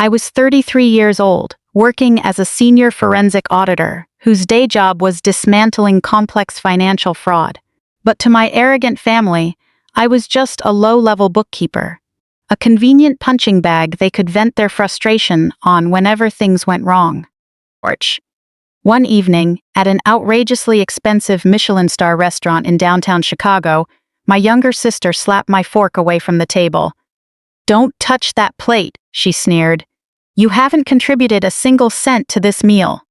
I was 33 years old, working as a senior forensic auditor, whose day job was dismantling complex financial fraud. But to my arrogant family, I was just a low-level bookkeeper, a convenient punching bag they could vent their frustration on whenever things went wrong. One evening, at an outrageously expensive Michelin star restaurant in downtown Chicago, my younger sister slapped my fork away from the table. "Don't touch that plate," she sneered. "You haven't contributed a single cent to this meal."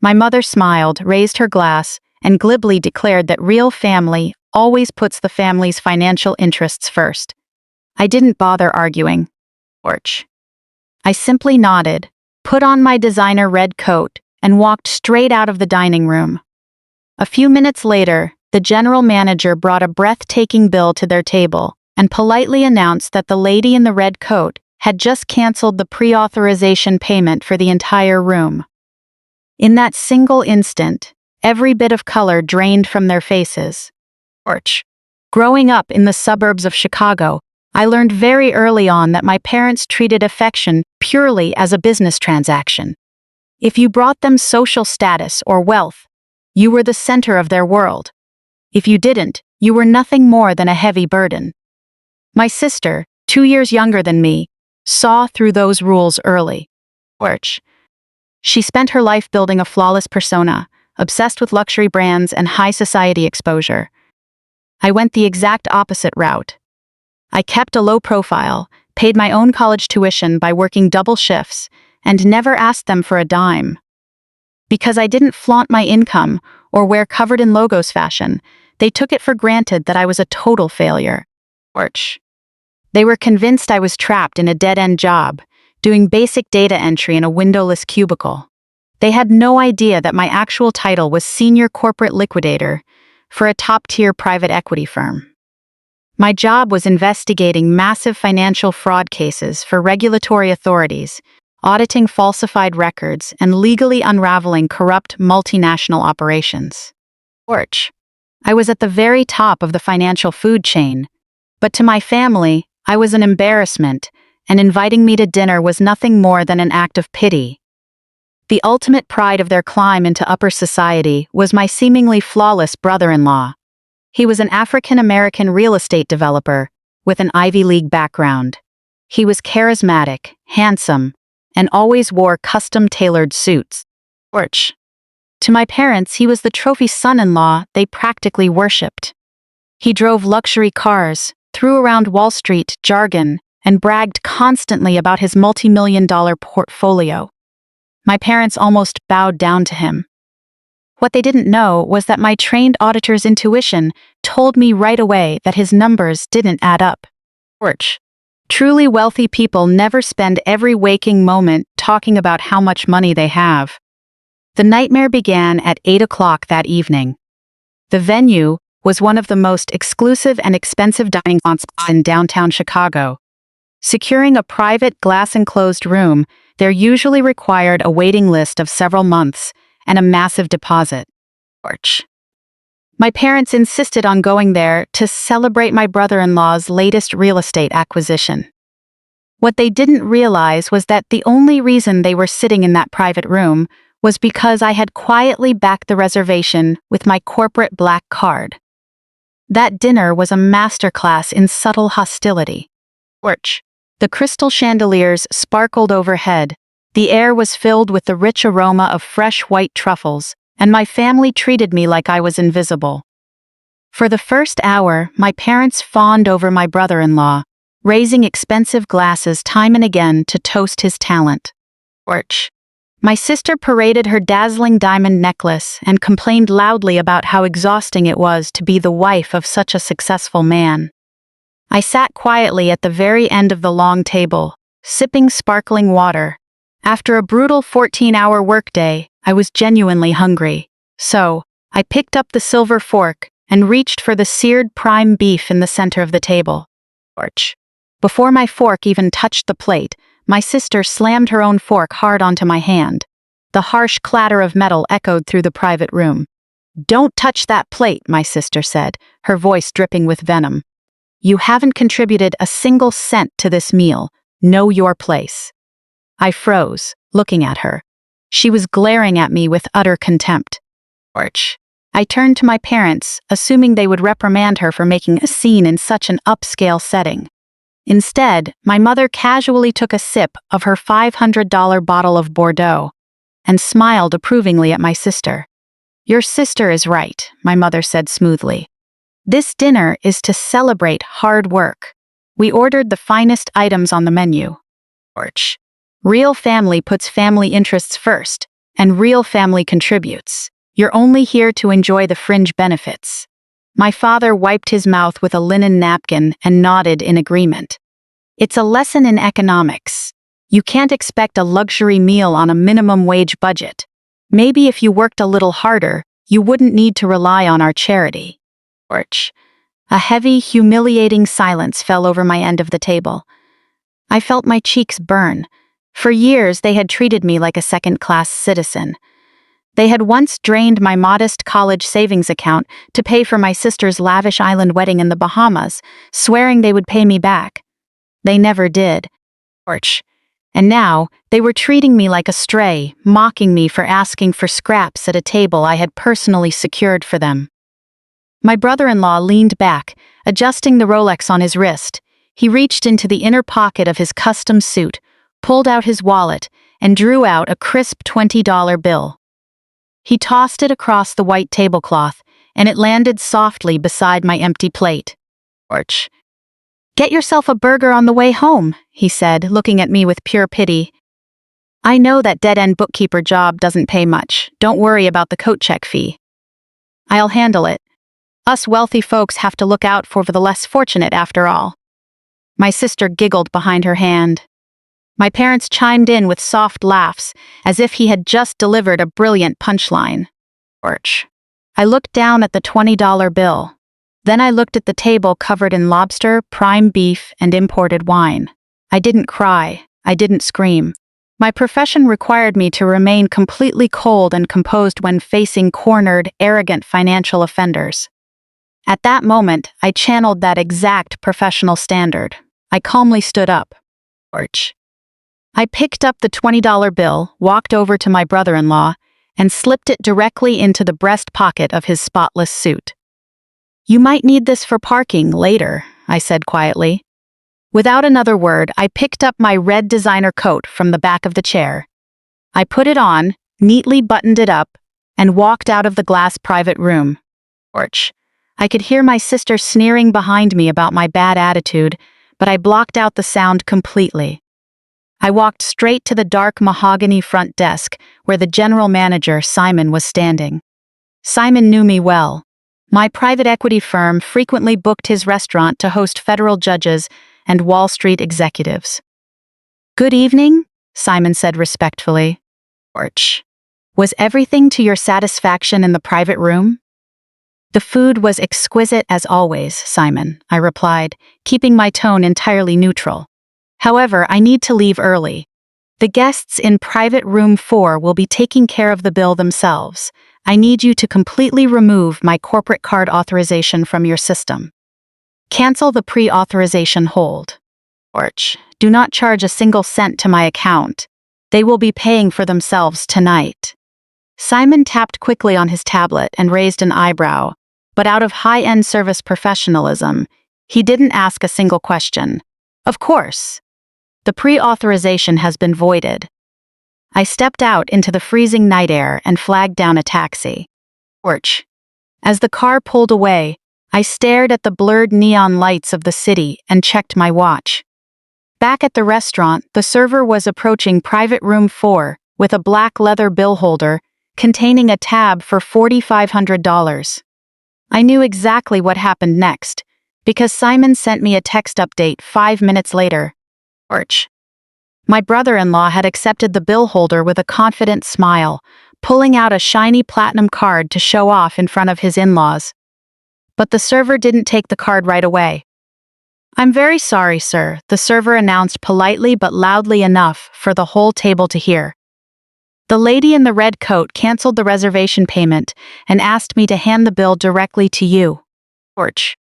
My mother smiled, raised her glass, and glibly declared that real family always puts the family's financial interests first. I didn't bother arguing. I simply nodded, put on my designer red coat, and walked straight out of the dining room. A few minutes later, the general manager brought a breathtaking bill to their table and politely announced that the lady in the red coat had just canceled the pre-authorization payment for the entire room. In that single instant, every bit of color drained from their faces. Growing up in the suburbs of Chicago, I learned very early on that my parents treated affection purely as a business transaction. If you brought them social status or wealth, you were the center of their world. If you didn't, you were nothing more than a heavy burden. My sister, 2 years younger than me, saw through those rules early. She spent her life building a flawless persona, obsessed with luxury brands and high society exposure. I went the exact opposite route. I kept a low profile, paid my own college tuition by working double shifts, and never asked them for a dime. Because I didn't flaunt my income or wear covered-in-logos fashion, they took it for granted that I was a total failure. They were convinced I was trapped in a dead-end job, doing basic data entry in a windowless cubicle. They had no idea that my actual title was Senior Corporate Liquidator for a top-tier private equity firm. My job was investigating massive financial fraud cases for regulatory authorities, auditing falsified records, and legally unraveling corrupt multinational operations. I was at the very top of the financial food chain, but to my family, I was an embarrassment, and inviting me to dinner was nothing more than an act of pity. The ultimate pride of their climb into upper society was my seemingly flawless brother-in-law. He was an African-American real estate developer with an Ivy League background. He was charismatic, handsome, and always wore custom-tailored suits. To my parents, he was the trophy son-in-law they practically worshipped. He drove luxury cars, threw around Wall Street jargon, and bragged constantly about his multi-million-dollar portfolio. My parents almost bowed down to him. What they didn't know was that my trained auditor's intuition told me right away that his numbers didn't add up. Truly wealthy people never spend every waking moment talking about how much money they have. The nightmare began at 8 o'clock that evening. The venue was one of the most exclusive and expensive dining spots in downtown Chicago. Securing a private glass-enclosed room there usually required a waiting list of several months and a massive deposit. My parents insisted on going there to celebrate my brother-in-law's latest real estate acquisition. What they didn't realize was that the only reason they were sitting in that private room was because I had quietly backed the reservation with my corporate black card. That dinner was a masterclass in subtle hostility. The crystal chandeliers sparkled overhead, the air was filled with the rich aroma of fresh white truffles, and my family treated me like I was invisible. For the first hour, my parents fawned over my brother-in-law, raising expensive glasses time and again to toast his talent. My sister paraded her dazzling diamond necklace and complained loudly about how exhausting it was to be the wife of such a successful man. I sat quietly at the very end of the long table, sipping sparkling water. After a brutal 14-hour workday, I was genuinely hungry. So, I picked up the silver fork and reached for the seared prime beef in the center of the table. Before my fork even touched the plate, my sister slammed her own fork hard onto my hand. The harsh clatter of metal echoed through the private room. "Don't touch that plate," my sister said, her voice dripping with venom. "You haven't contributed a single cent to this meal. Know your place." I froze, looking at her. She was glaring at me with utter contempt. Orch. I turned to my parents, assuming they would reprimand her for making a scene in such an upscale setting. Instead, my mother casually took a sip of her $500 bottle of Bordeaux and smiled approvingly at my sister. Your sister is right, my mother said smoothly. This dinner is to celebrate hard work. We ordered the finest items on the menu. Orch. Real family puts family interests first, and real family contributes. You're only here to enjoy the fringe benefits. My father wiped his mouth with a linen napkin and nodded in agreement. It's a lesson in economics. You can't expect a luxury meal on a minimum wage budget. Maybe if you worked a little harder, you wouldn't need to rely on our charity. Orch. A heavy, humiliating silence fell over my end of the table. I felt my cheeks burn. For years, they had treated me like a second-class citizen. They had once drained my modest college savings account to pay for my sister's lavish island wedding in the Bahamas, swearing they would pay me back. They never did. Orch. And now, they were treating me like a stray, mocking me for asking for scraps at a table I had personally secured for them. My brother-in-law leaned back, adjusting the Rolex on his wrist. He reached into the inner pocket of his custom suit, pulled out his wallet, and drew out a crisp $20 bill. He tossed it across the white tablecloth, and it landed softly beside my empty plate. Orch. Get yourself a burger on the way home, he said, looking at me with pure pity. I know that dead-end bookkeeper job doesn't pay much. Don't worry about the coat check fee. I'll handle it. Us wealthy folks have to look out for the less fortunate after all. My sister giggled behind her hand. My parents chimed in with soft laughs, as if he had just delivered a brilliant punchline. Orch. I looked down at the $20 bill. Then I looked at the table covered in lobster, prime beef, and imported wine. I didn't cry. I didn't scream. My profession required me to remain completely cold and composed when facing cornered, arrogant financial offenders. At that moment, I channeled that exact professional standard. I calmly stood up. Orch. I picked up the $20 bill, walked over to my brother-in-law, and slipped it directly into the breast pocket of his spotless suit. You might need this for parking later, I said quietly. Without another word, I picked up my red designer coat from the back of the chair. I put it on, neatly buttoned it up, and walked out of the glass private room. Orch. I could hear my sister sneering behind me about my bad attitude, but I blocked out the sound completely. I walked straight to the dark mahogany front desk where the general manager, Simon, was standing. Simon knew me well. My private equity firm frequently booked his restaurant to host federal judges and Wall Street executives. Good evening, Simon said respectfully. Orch. Was everything to your satisfaction in the private room? The food was exquisite as always, Simon, I replied, keeping my tone entirely neutral. However, I need to leave early. The guests in private room 4 will be taking care of the bill themselves. I need you to completely remove my corporate card authorization from your system. Cancel the pre-authorization hold. Orch. Do not charge a single cent to my account. They will be paying for themselves tonight. Simon tapped quickly on his tablet and raised an eyebrow, but out of high-end service professionalism, he didn't ask a single question. Of course. The pre-authorization has been voided. I stepped out into the freezing night air and flagged down a taxi. Orch. As the car pulled away, I stared at the blurred neon lights of the city and checked my watch. Back at the restaurant, the server was approaching private room 4 with a black leather bill holder containing a tab for $4,500. I knew exactly what happened next, because Simon sent me a text update 5 minutes later. Orch. My brother-in-law had accepted the bill holder with a confident smile, pulling out a shiny platinum card to show off in front of his in-laws. But the server didn't take the card right away. I'm very sorry, sir, the server announced politely but loudly enough for the whole table to hear. The lady in the red coat canceled the reservation payment and asked me to hand the bill directly to you. Orch.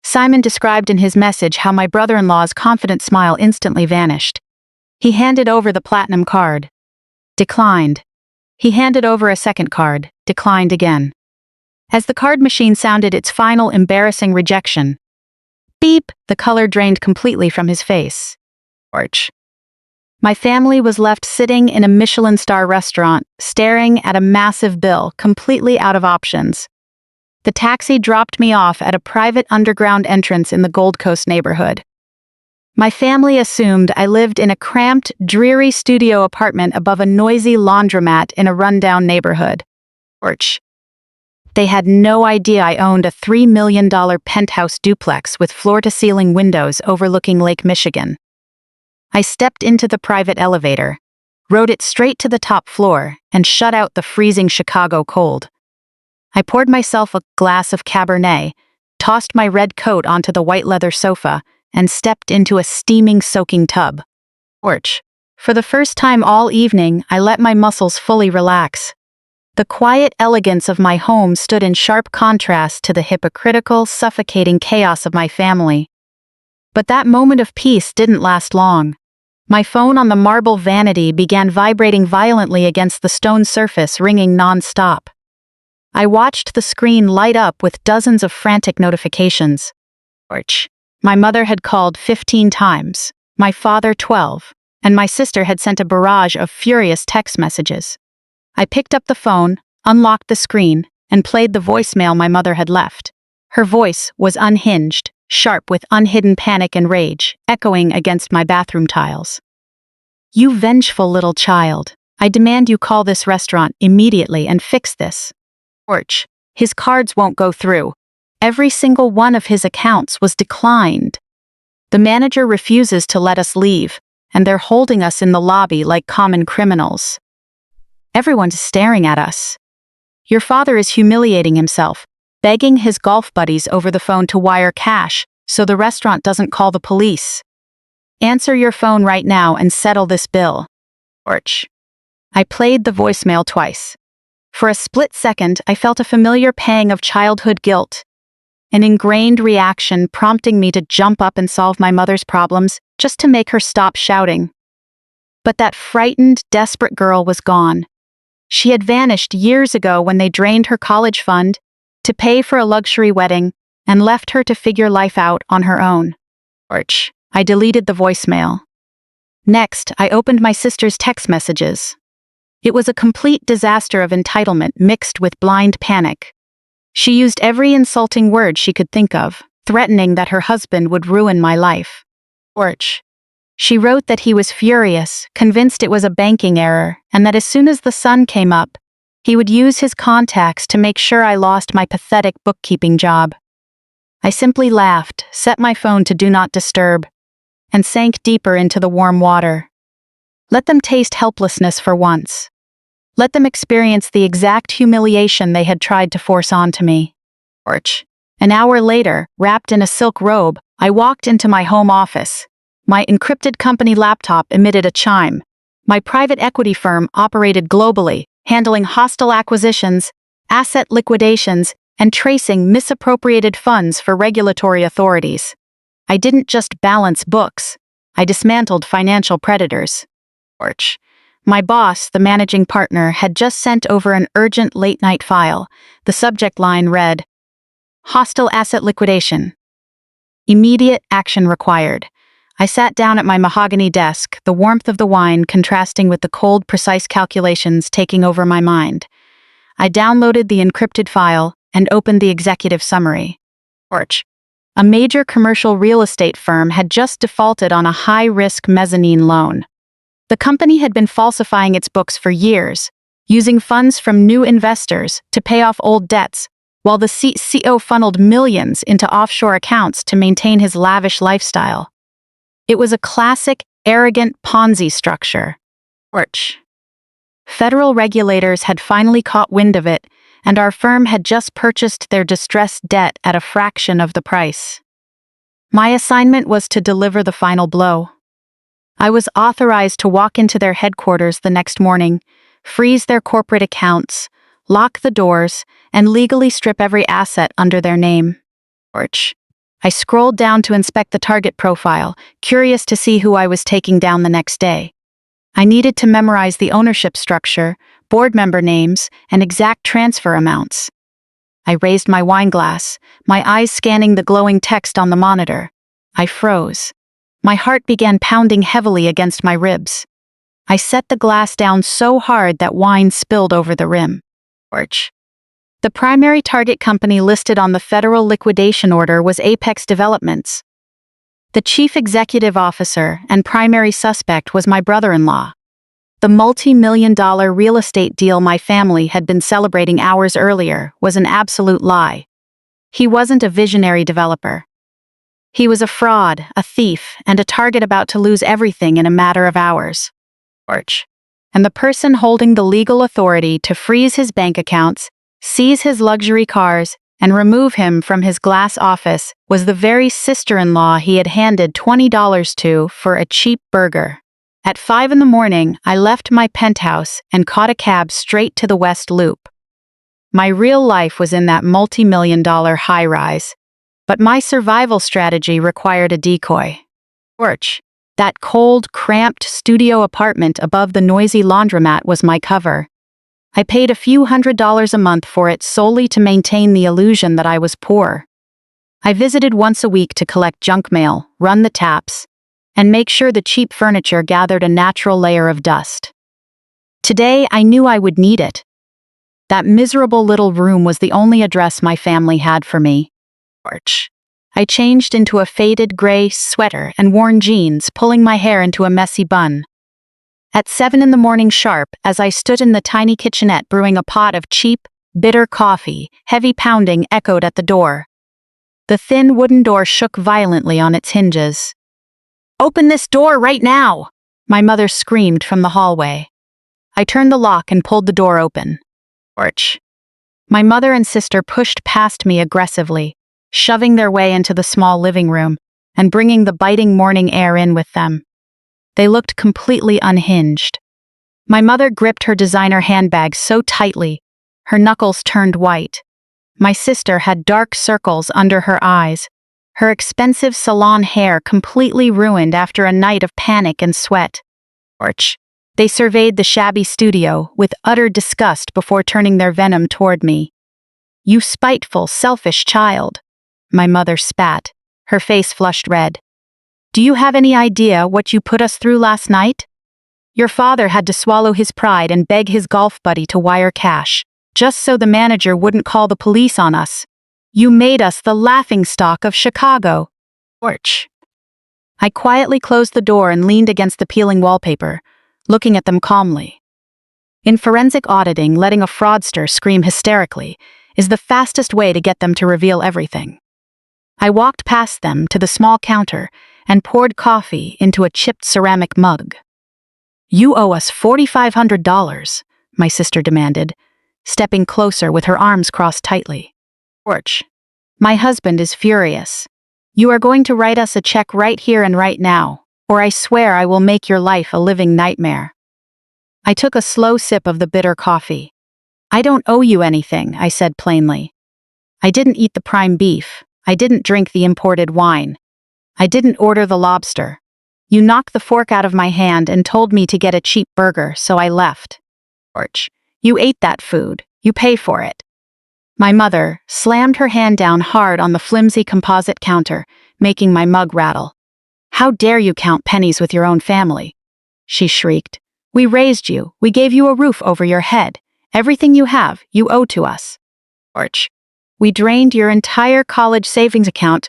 Simon described in his message how my brother-in-law's confident smile instantly vanished. He handed over the platinum card. Declined. He handed over a second card. Declined again. As the card machine sounded its final embarrassing rejection, beep, the color drained completely from his face. Torch. My family was left sitting in a Michelin star restaurant, staring at a massive bill, completely out of options. The taxi dropped me off at a private underground entrance in the Gold Coast neighborhood. My family assumed I lived in a cramped, dreary studio apartment above a noisy laundromat in a rundown neighborhood. Torch. They had no idea I owned a $3 million penthouse duplex with floor-to-ceiling windows overlooking Lake Michigan. I stepped into the private elevator, rode it straight to the top floor, and shut out the freezing Chicago cold. I poured myself a glass of Cabernet, tossed my red coat onto the white leather sofa, and stepped into a steaming, soaking tub. Torch. For the first time all evening, I let my muscles fully relax. The quiet elegance of my home stood in sharp contrast to the hypocritical, suffocating chaos of my family. But that moment of peace didn't last long. My phone on the marble vanity began vibrating violently against the stone surface, ringing non-stop. I watched the screen light up with dozens of frantic notifications. My mother had called 15 times, my father 12, and my sister had sent a barrage of furious text messages. I picked up the phone, unlocked the screen, and played the voicemail my mother had left. Her voice was unhinged, sharp with unhidden panic and rage, echoing against my bathroom tiles. "You vengeful little child. I demand you call this restaurant immediately and fix this." Torch. His cards won't go through. Every single one of his accounts was declined. The manager refuses to let us leave, and they're holding us in the lobby like common criminals. Everyone's staring at us. Your father is humiliating himself, begging his golf buddies over the phone to wire cash so the restaurant doesn't call the police. Answer your phone right now and settle this bill. Torch. I played the voicemail twice. For a split second, I felt a familiar pang of childhood guilt, an ingrained reaction prompting me to jump up and solve my mother's problems just to make her stop shouting. But that frightened, desperate girl was gone. She had vanished years ago when they drained her college fund to pay for a luxury wedding and left her to figure life out on her own. Torch. I deleted the voicemail. Next, I opened my sister's text messages. It was a complete disaster of entitlement mixed with blind panic. She used every insulting word she could think of, threatening that her husband would ruin my life. Torch. She wrote that he was furious, convinced it was a banking error, and that as soon as the sun came up, he would use his contacts to make sure I lost my pathetic bookkeeping job. I simply laughed, set my phone to Do Not Disturb, and sank deeper into the warm water. Let them taste helplessness for once. Let them experience the exact humiliation they had tried to force onto me. Torch. An hour later, wrapped in a silk robe, I walked into my home office. My encrypted company laptop emitted a chime. My private equity firm operated globally, handling hostile acquisitions, asset liquidations, and tracing misappropriated funds for regulatory authorities. I didn't just balance books. I dismantled financial predators. Torch. My boss, the managing partner, had just sent over an urgent late-night file. The subject line read, "Hostile asset liquidation. Immediate action required." I sat down at my mahogany desk, the warmth of the wine contrasting with the cold, precise calculations taking over my mind. I downloaded the encrypted file and opened the executive summary. Torch. A major commercial real estate firm had just defaulted on a high-risk mezzanine loan. The company had been falsifying its books for years, using funds from new investors to pay off old debts, while the CEO funneled millions into offshore accounts to maintain his lavish lifestyle. It was a classic, arrogant Ponzi structure. Torch. Federal regulators had finally caught wind of it, and our firm had just purchased their distressed debt at a fraction of the price. My assignment was to deliver the final blow. I was authorized to walk into their headquarters the next morning, freeze their corporate accounts, lock the doors, and legally strip every asset under their name. Torch. I scrolled down to inspect the target profile, curious to see who I was taking down the next day. I needed to memorize the ownership structure, board member names, and exact transfer amounts. I raised my wine glass, my eyes scanning the glowing text on the monitor. I froze. My heart began pounding heavily against my ribs. I set the glass down so hard that wine spilled over the rim. Ouch. The primary target company listed on the federal liquidation order was Apex Developments. The chief executive officer and primary suspect was my brother-in-law. The multi-million-dollar real estate deal my family had been celebrating hours earlier was an absolute lie. He wasn't a visionary developer. He was a fraud, a thief, and a target about to lose everything in a matter of hours. And the person holding the legal authority to freeze his bank accounts, seize his luxury cars, and remove him from his glass office was the very sister-in-law he had handed $20 to for a cheap burger. At 5 a.m, I left my penthouse and caught a cab straight to the West Loop. My real life was in that multi-million-dollar high-rise, but my survival strategy required a decoy. That cold, cramped studio apartment above the noisy laundromat was my cover. I paid a few $100s a month for it solely to maintain the illusion that I was poor. I visited once a week to collect junk mail, run the taps, and make sure the cheap furniture gathered a natural layer of dust. Today, I knew I would need it. That miserable little room was the only address my family had for me. I changed into a faded gray sweater and worn jeans, pulling my hair into a messy bun. At 7 a.m. sharp, as I stood in the tiny kitchenette brewing a pot of cheap, bitter coffee, heavy pounding echoed at the door. The thin wooden door shook violently on its hinges. "Open this door right now!" my mother screamed from the hallway. I turned the lock and pulled the door open. My mother and sister pushed past me aggressively, shoving their way into the small living room and bringing the biting morning air in with them. They looked completely unhinged. My mother gripped her designer handbag so tightly, her knuckles turned white. My sister had dark circles under her eyes, her expensive salon hair completely ruined after a night of panic and sweat. They surveyed the shabby studio with utter disgust before turning their venom toward me. "You spiteful, selfish child," my mother spat, her face flushed red. "Do you have any idea what you put us through last night? Your father had to swallow his pride and beg his golf buddy to wire cash, just so the manager wouldn't call the police on us. You made us the laughingstock of Chicago." I quietly closed the door and leaned against the peeling wallpaper, looking at them calmly. In forensic auditing, letting a fraudster scream hysterically is the fastest way to get them to reveal everything. I walked past them to the small counter and poured coffee into a chipped ceramic mug. "You owe us $4,500, my sister demanded, stepping closer with her arms crossed tightly. My husband is furious. "You are going to write us a check right here and right now, or I swear I will make your life a living nightmare." I took a slow sip of the bitter coffee. "I don't owe you anything," I said plainly. "I didn't eat the prime beef. I didn't drink the imported wine. I didn't order the lobster. You knocked the fork out of my hand and told me to get a cheap burger, so I left. You ate that food. You pay for it." My mother slammed her hand down hard on the flimsy composite counter, making my mug rattle. "How dare you count pennies with your own family?" she shrieked. "We raised you. We gave you a roof over your head. Everything you have, you owe to us. We drained your entire college savings account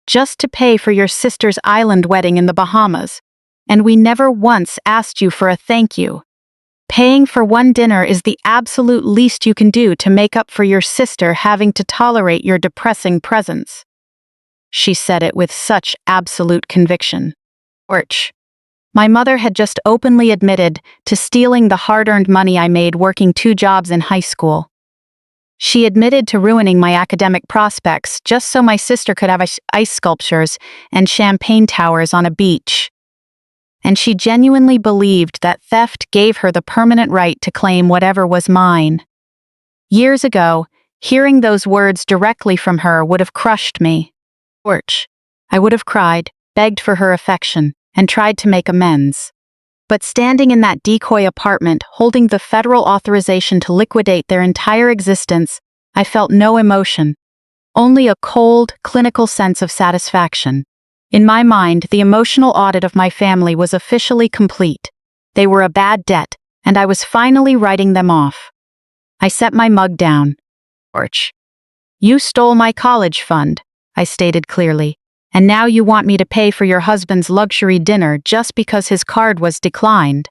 just to pay for your sister's island wedding in the Bahamas, and we never once asked you for a thank you. Paying for one dinner is the absolute least you can do to make up for your sister having to tolerate your depressing presence." She said it with such absolute conviction. My mother had just openly admitted to stealing the hard-earned money I made working 2 jobs in high school. She admitted to ruining my academic prospects just so my sister could have ice sculptures and champagne towers on a beach. And she genuinely believed that theft gave her the permanent right to claim whatever was mine. Years ago, hearing those words directly from her would have crushed me. Porch. I would have cried, begged for her affection, and tried to make amends. But standing in that decoy apartment, holding the federal authorization to liquidate their entire existence, I felt no emotion, only a cold, clinical sense of satisfaction. In my mind, the emotional audit of my family was officially complete. They were a bad debt, and I was finally writing them off. I set my mug down. Porch. You stole my college fund, I stated clearly, and now you want me to pay for your husband's luxury dinner just because his card was declined.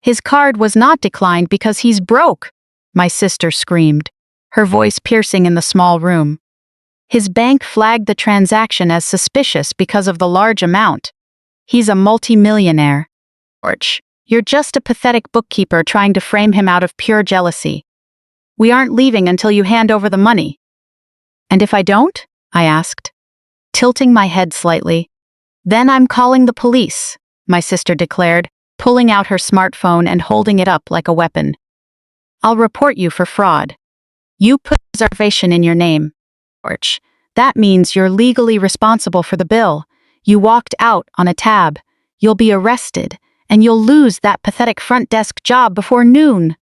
His card was not declined because he's broke, my sister screamed, her voice piercing in the small room. His bank flagged the transaction as suspicious because of the large amount. He's a multimillionaire. Porch. You're just a pathetic bookkeeper trying to frame him out of pure jealousy. We aren't leaving until you hand over the money. And if I don't? I asked, tilting my head slightly. Then I'm calling the police, my sister declared, pulling out her smartphone and holding it up like a weapon. I'll report you for fraud. You put reservation in your name. Porch. That means you're legally responsible for the bill. You walked out on a tab. You'll be arrested, and you'll lose that pathetic front desk job before noon.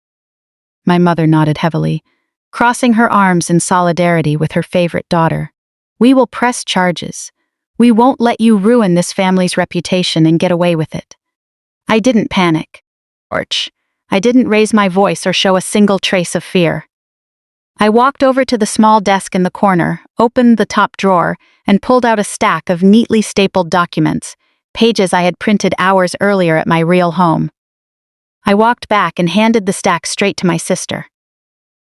My mother nodded heavily, crossing her arms in solidarity with her favorite daughter. We will press charges. We won't let you ruin this family's reputation and get away with it. I didn't panic. Porch. I didn't raise my voice or show a single trace of fear. I walked over to the small desk in the corner, opened the top drawer, and pulled out a stack of neatly stapled documents, pages I had printed hours earlier at my real home. I walked back and handed the stack straight to my sister.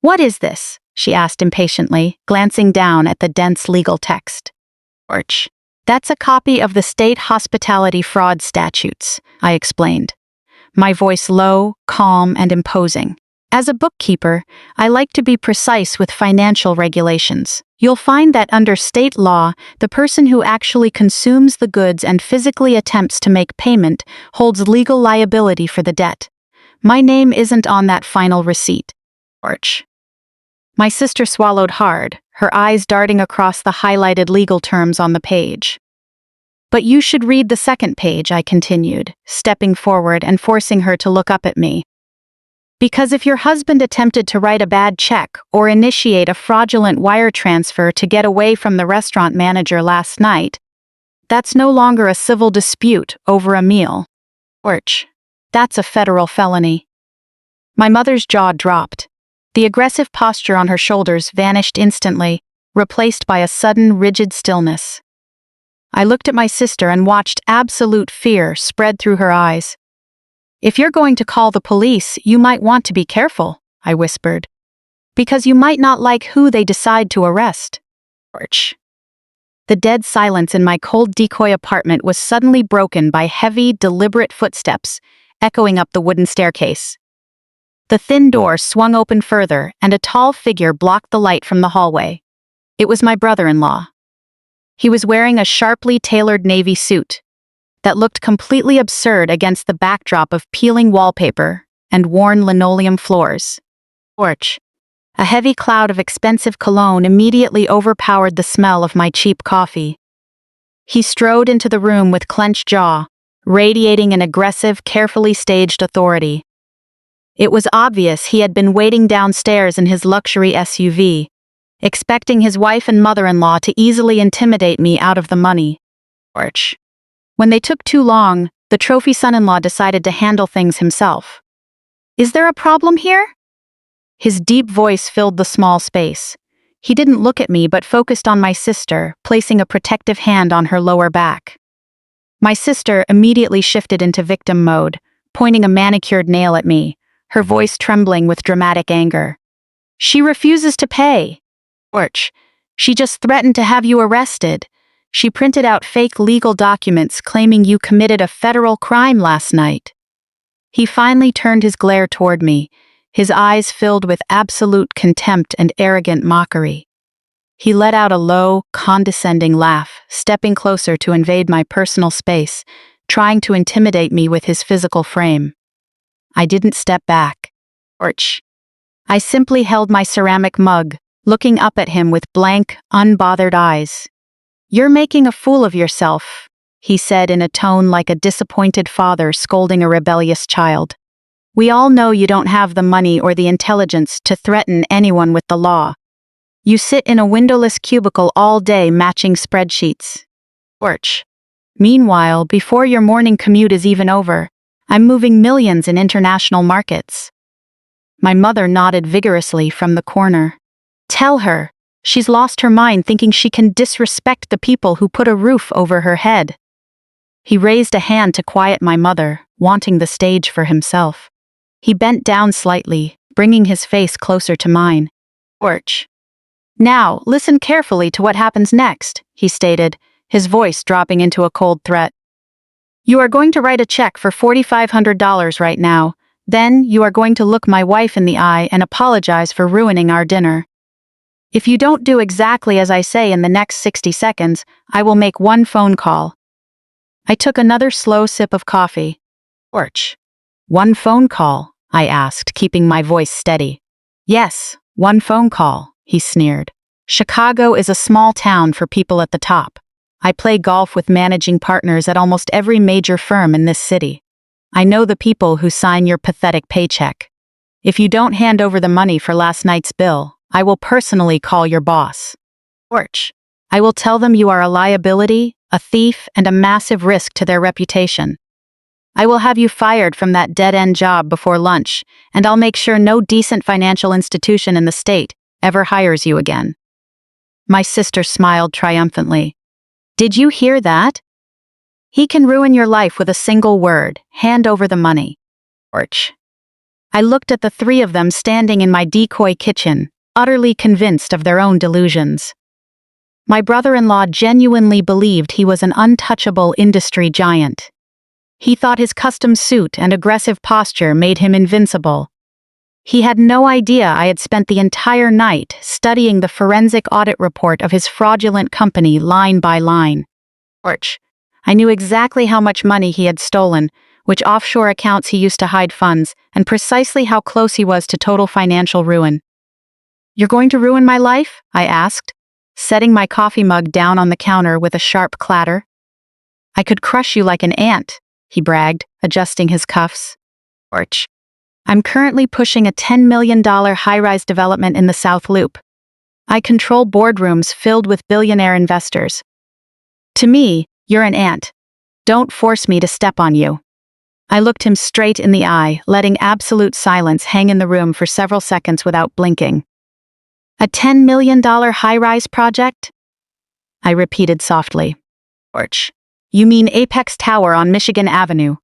What is this? She asked impatiently, glancing down at the dense legal text. Porch. That's a copy of the state hospitality fraud statutes, I explained, my voice low, calm, and imposing. As a bookkeeper, I like to be precise with financial regulations. You'll find that under state law, the person who actually consumes the goods and physically attempts to make payment holds legal liability for the debt. My name isn't on that final receipt. Porch. My sister swallowed hard, her eyes darting across the highlighted legal terms on the page. But you should read the second page, I continued, stepping forward and forcing her to look up at me. Because if your husband attempted to write a bad check or initiate a fraudulent wire transfer to get away from the restaurant manager last night, that's no longer a civil dispute over a meal. Porch. That's a federal felony. My mother's jaw dropped. The aggressive posture on her shoulders vanished instantly, replaced by a sudden, rigid stillness. I looked at my sister and watched absolute fear spread through her eyes. If you're going to call the police, you might want to be careful, I whispered. Because you might not like who they decide to arrest. Porch. The dead silence in my cold decoy apartment was suddenly broken by heavy, deliberate footsteps, echoing up the wooden staircase. The thin door swung open further, and a tall figure blocked the light from the hallway. It was my brother-in-law. He was wearing a sharply tailored navy suit that looked completely absurd against the backdrop of peeling wallpaper and worn linoleum floors. Porch. A heavy cloud of expensive cologne immediately overpowered the smell of my cheap coffee. He strode into the room with clenched jaw, radiating an aggressive, carefully staged authority. It was obvious he had been waiting downstairs in his luxury SUV, expecting his wife and mother-in-law to easily intimidate me out of the money. Porch. When they took too long, the trophy son-in-law decided to handle things himself. Is there a problem here? His deep voice filled the small space. He didn't look at me but focused on my sister, placing a protective hand on her lower back. My sister immediately shifted into victim mode, pointing a manicured nail at me, her voice trembling with dramatic anger. She refuses to pay. Porch. She just threatened to have you arrested. She printed out fake legal documents claiming you committed a federal crime last night. He finally turned his glare toward me, his eyes filled with absolute contempt and arrogant mockery. He let out a low, condescending laugh, stepping closer to invade my personal space, trying to intimidate me with his physical frame. I didn't step back. Porch. I simply held my ceramic mug, looking up at him with blank, unbothered eyes. "You're making a fool of yourself," he said in a tone like a disappointed father scolding a rebellious child. "We all know you don't have the money or the intelligence to threaten anyone with the law. You sit in a windowless cubicle all day matching spreadsheets. Torch. Meanwhile, before your morning commute is even over, I'm moving millions in international markets." My mother nodded vigorously from the corner. "Tell her. She's lost her mind thinking she can disrespect the people who put a roof over her head." He raised a hand to quiet my mother, wanting the stage for himself. He bent down slightly, bringing his face closer to mine. "Torch. Now, listen carefully to what happens next," he stated, his voice dropping into a cold threat. "You are going to write a check for $4,500 right now. Then, you are going to look my wife in the eye and apologize for ruining our dinner. If you don't do exactly as I say in the next 60 seconds, I will make one phone call." I took another slow sip of coffee. "Torch. One phone call?" I asked, keeping my voice steady. "Yes, one phone call," he sneered. "Chicago is a small town for people at the top. I play golf with managing partners at almost every major firm in this city. I know the people who sign your pathetic paycheck. If you don't hand over the money for last night's bill, I will personally call your boss. Torch. I will tell them you are a liability, a thief, and a massive risk to their reputation. I will have you fired from that dead-end job before lunch, and I'll make sure no decent financial institution in the state ever hires you again." My sister smiled triumphantly. "Did you hear that? He can ruin your life with a single word. Hand over the money." Torch. I looked at the three of them standing in my decoy kitchen, utterly convinced of their own delusions. My brother-in-law genuinely believed he was an untouchable industry giant. He thought his custom suit and aggressive posture made him invincible. He had no idea I had spent the entire night studying the forensic audit report of his fraudulent company line by line. Torch. I knew exactly how much money he had stolen, which offshore accounts he used to hide funds, and precisely how close he was to total financial ruin. "You're going to ruin my life?" I asked, setting my coffee mug down on the counter with a sharp clatter. "I could crush you like an ant," he bragged, adjusting his cuffs. Torch. "I'm currently pushing a $10 million high-rise development in the South Loop. I control boardrooms filled with billionaire investors. To me, you're an ant. Don't force me to step on you." I looked him straight in the eye, letting absolute silence hang in the room for several seconds without blinking. "A $10 million high-rise project?" I repeated softly. "Torch. You mean Apex Tower on Michigan Avenue?"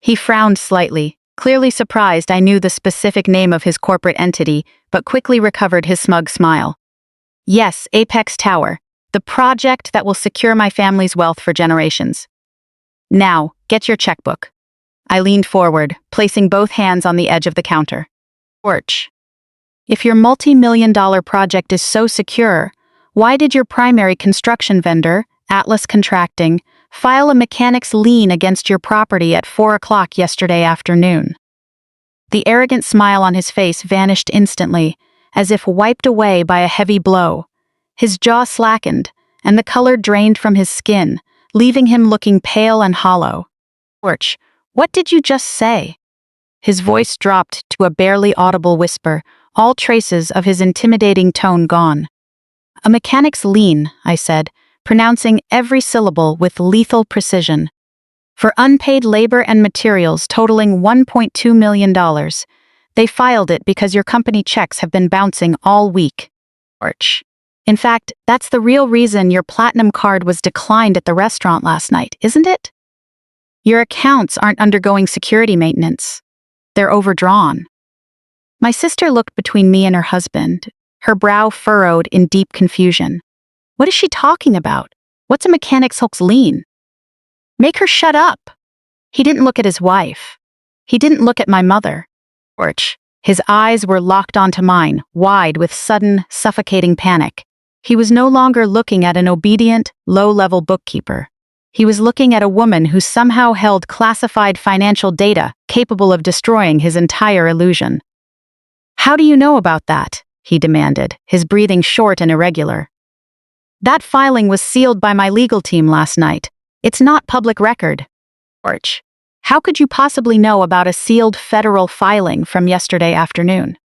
He frowned slightly, clearly surprised I knew the specific name of his corporate entity, but quickly recovered his smug smile. "Yes, Apex Tower, the project that will secure my family's wealth for generations. Now, get your checkbook." I leaned forward, placing both hands on the edge of the counter. "Torch. If your multi-million-dollar project is so secure, why did your primary construction vendor, Atlas Contracting, file a mechanic's lien against your property at 4 o'clock yesterday afternoon?" The arrogant smile on his face vanished instantly, as if wiped away by a heavy blow. His jaw slackened, and the color drained from his skin, leaving him looking pale and hollow. "Torch, what did you just say?" His voice dropped to a barely audible whisper, all traces of his intimidating tone gone. "A mechanic's lien," I said, pronouncing every syllable with lethal precision. "For unpaid labor and materials totaling $1.2 million. They filed it because your company checks have been bouncing all week." Torch. "In fact, that's the real reason your platinum card was declined at the restaurant last night, isn't it? Your accounts aren't undergoing security maintenance. They're overdrawn." My sister looked between me and her husband, her brow furrowed in deep confusion. What is she talking about? What's a mechanic's hook's lien? Make her shut up. He didn't look at his wife. He didn't look at my mother. Torch. His eyes were locked onto mine, wide with sudden, suffocating panic. He was no longer looking at an obedient, low-level bookkeeper. He was looking at a woman who somehow held classified financial data capable of destroying his entire illusion. "How do you know about that?" he demanded, his breathing short and irregular. That filing was sealed by my legal team last night. It's not public record. George, how could you possibly know about a sealed federal filing from yesterday afternoon?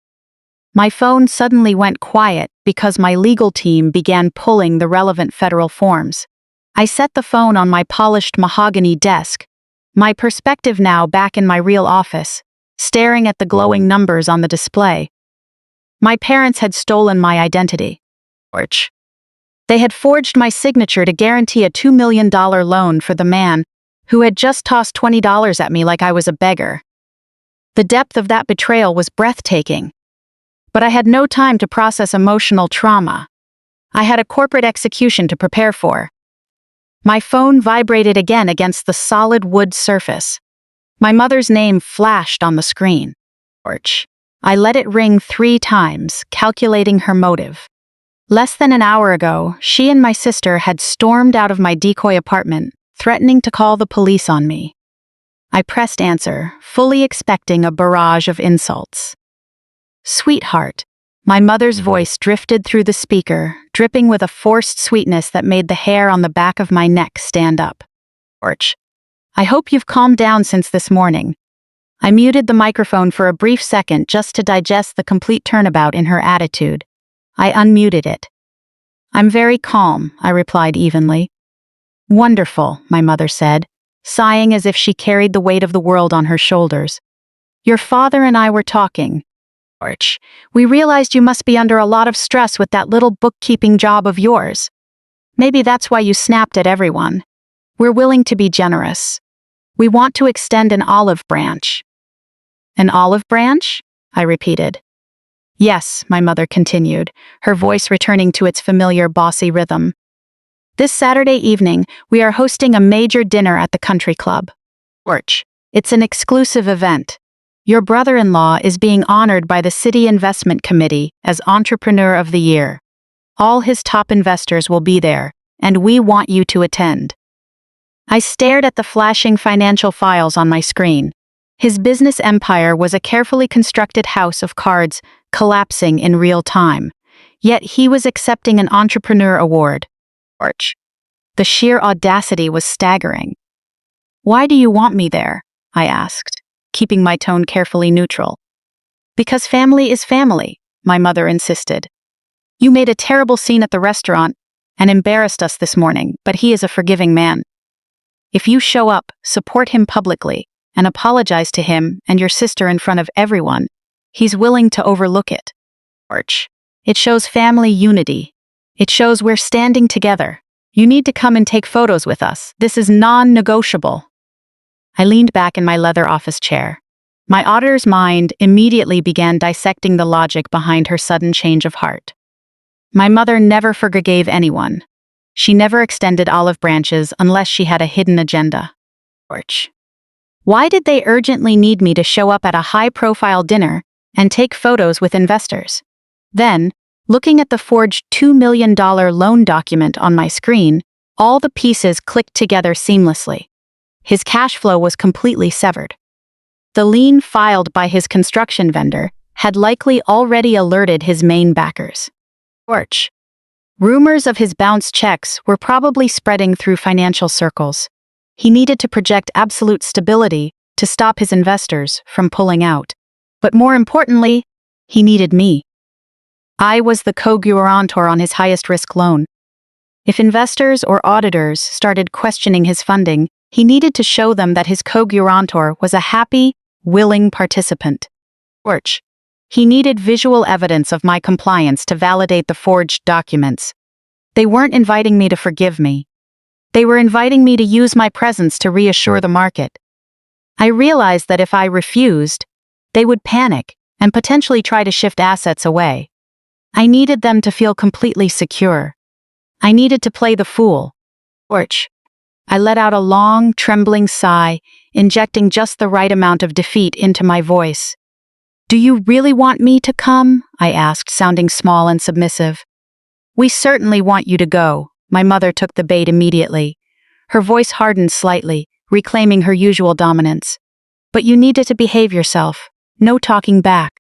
My phone suddenly went quiet because my legal team began pulling the relevant federal forms. I set the phone on my polished mahogany desk, my perspective now back in my real office, staring at the glowing numbers on the display. My parents had stolen my identity. George. They had forged my signature to guarantee a $2 million loan for the man who had just tossed $20 at me like I was a beggar. The depth of that betrayal was breathtaking. But I had no time to process emotional trauma. I had a corporate execution to prepare for. My phone vibrated again against the solid wood surface. My mother's name flashed on the screen. George. I let it ring 3 times, calculating her motive. Less than an hour ago, she and my sister had stormed out of my decoy apartment, threatening to call the police on me. I pressed answer, fully expecting a barrage of insults. Sweetheart, my mother's voice drifted through the speaker, dripping with a forced sweetness that made the hair on the back of my neck stand up. George, I hope you've calmed down since this morning. I muted the microphone for a brief second just to digest the complete turnabout in her attitude. I unmuted it. I'm very calm, I replied evenly. Wonderful, my mother said, sighing as if she carried the weight of the world on her shoulders. Your father and I were talking. George, we realized you must be under a lot of stress with that little bookkeeping job of yours. Maybe that's why you snapped at everyone. We're willing to be generous. We want to extend an olive branch. An olive branch? I repeated. Yes, my mother continued, her voice returning to its familiar bossy rhythm. This Saturday evening, we are hosting a major dinner at the country club. George, it's an exclusive event. Your brother-in-law is being honored by the City Investment Committee as Entrepreneur of the Year. All his top investors will be there, and we want you to attend. I stared at the flashing financial files on my screen. His business empire was a carefully constructed house of cards collapsing in real time. Yet he was accepting an entrepreneur award. George. The sheer audacity was staggering. Why do you want me there? I asked, keeping my tone carefully neutral. Because family is family, my mother insisted. You made a terrible scene at the restaurant and embarrassed us this morning, but he is a forgiving man. If you show up, support him publicly, and apologize to him and your sister in front of everyone, he's willing to overlook it. George. It shows family unity. It shows we're standing together. You need to come and take photos with us. This is non-negotiable. I leaned back in my leather office chair. My auditor's mind immediately began dissecting the logic behind her sudden change of heart. My mother never forgave anyone. She never extended olive branches unless she had a hidden agenda. George. Why did they urgently need me to show up at a high-profile dinner and take photos with investors? Then, looking at the forged $2 million loan document on my screen, all the pieces clicked together seamlessly. His cash flow was completely severed. The lien filed by his construction vendor had likely already alerted his main backers. George. Rumors of his bounced checks were probably spreading through financial circles. He needed to project absolute stability to stop his investors from pulling out. But more importantly, he needed me. I was the co-guarantor on his highest-risk loan. If investors or auditors started questioning his funding, he needed to show them that his co-guarantor was a happy, willing participant. George. He needed visual evidence of my compliance to validate the forged documents. They weren't inviting me to forgive me. They were inviting me to use my presence to reassure the market. I realized that if I refused, they would panic and potentially try to shift assets away. I needed them to feel completely secure. I needed to play the fool. George. I let out a long, trembling sigh, injecting just the right amount of defeat into my voice. Do you really want me to come? I asked, sounding small and submissive. We certainly want you to go. My mother took the bait immediately. Her voice hardened slightly, reclaiming her usual dominance. But you needed to behave yourself. No talking back.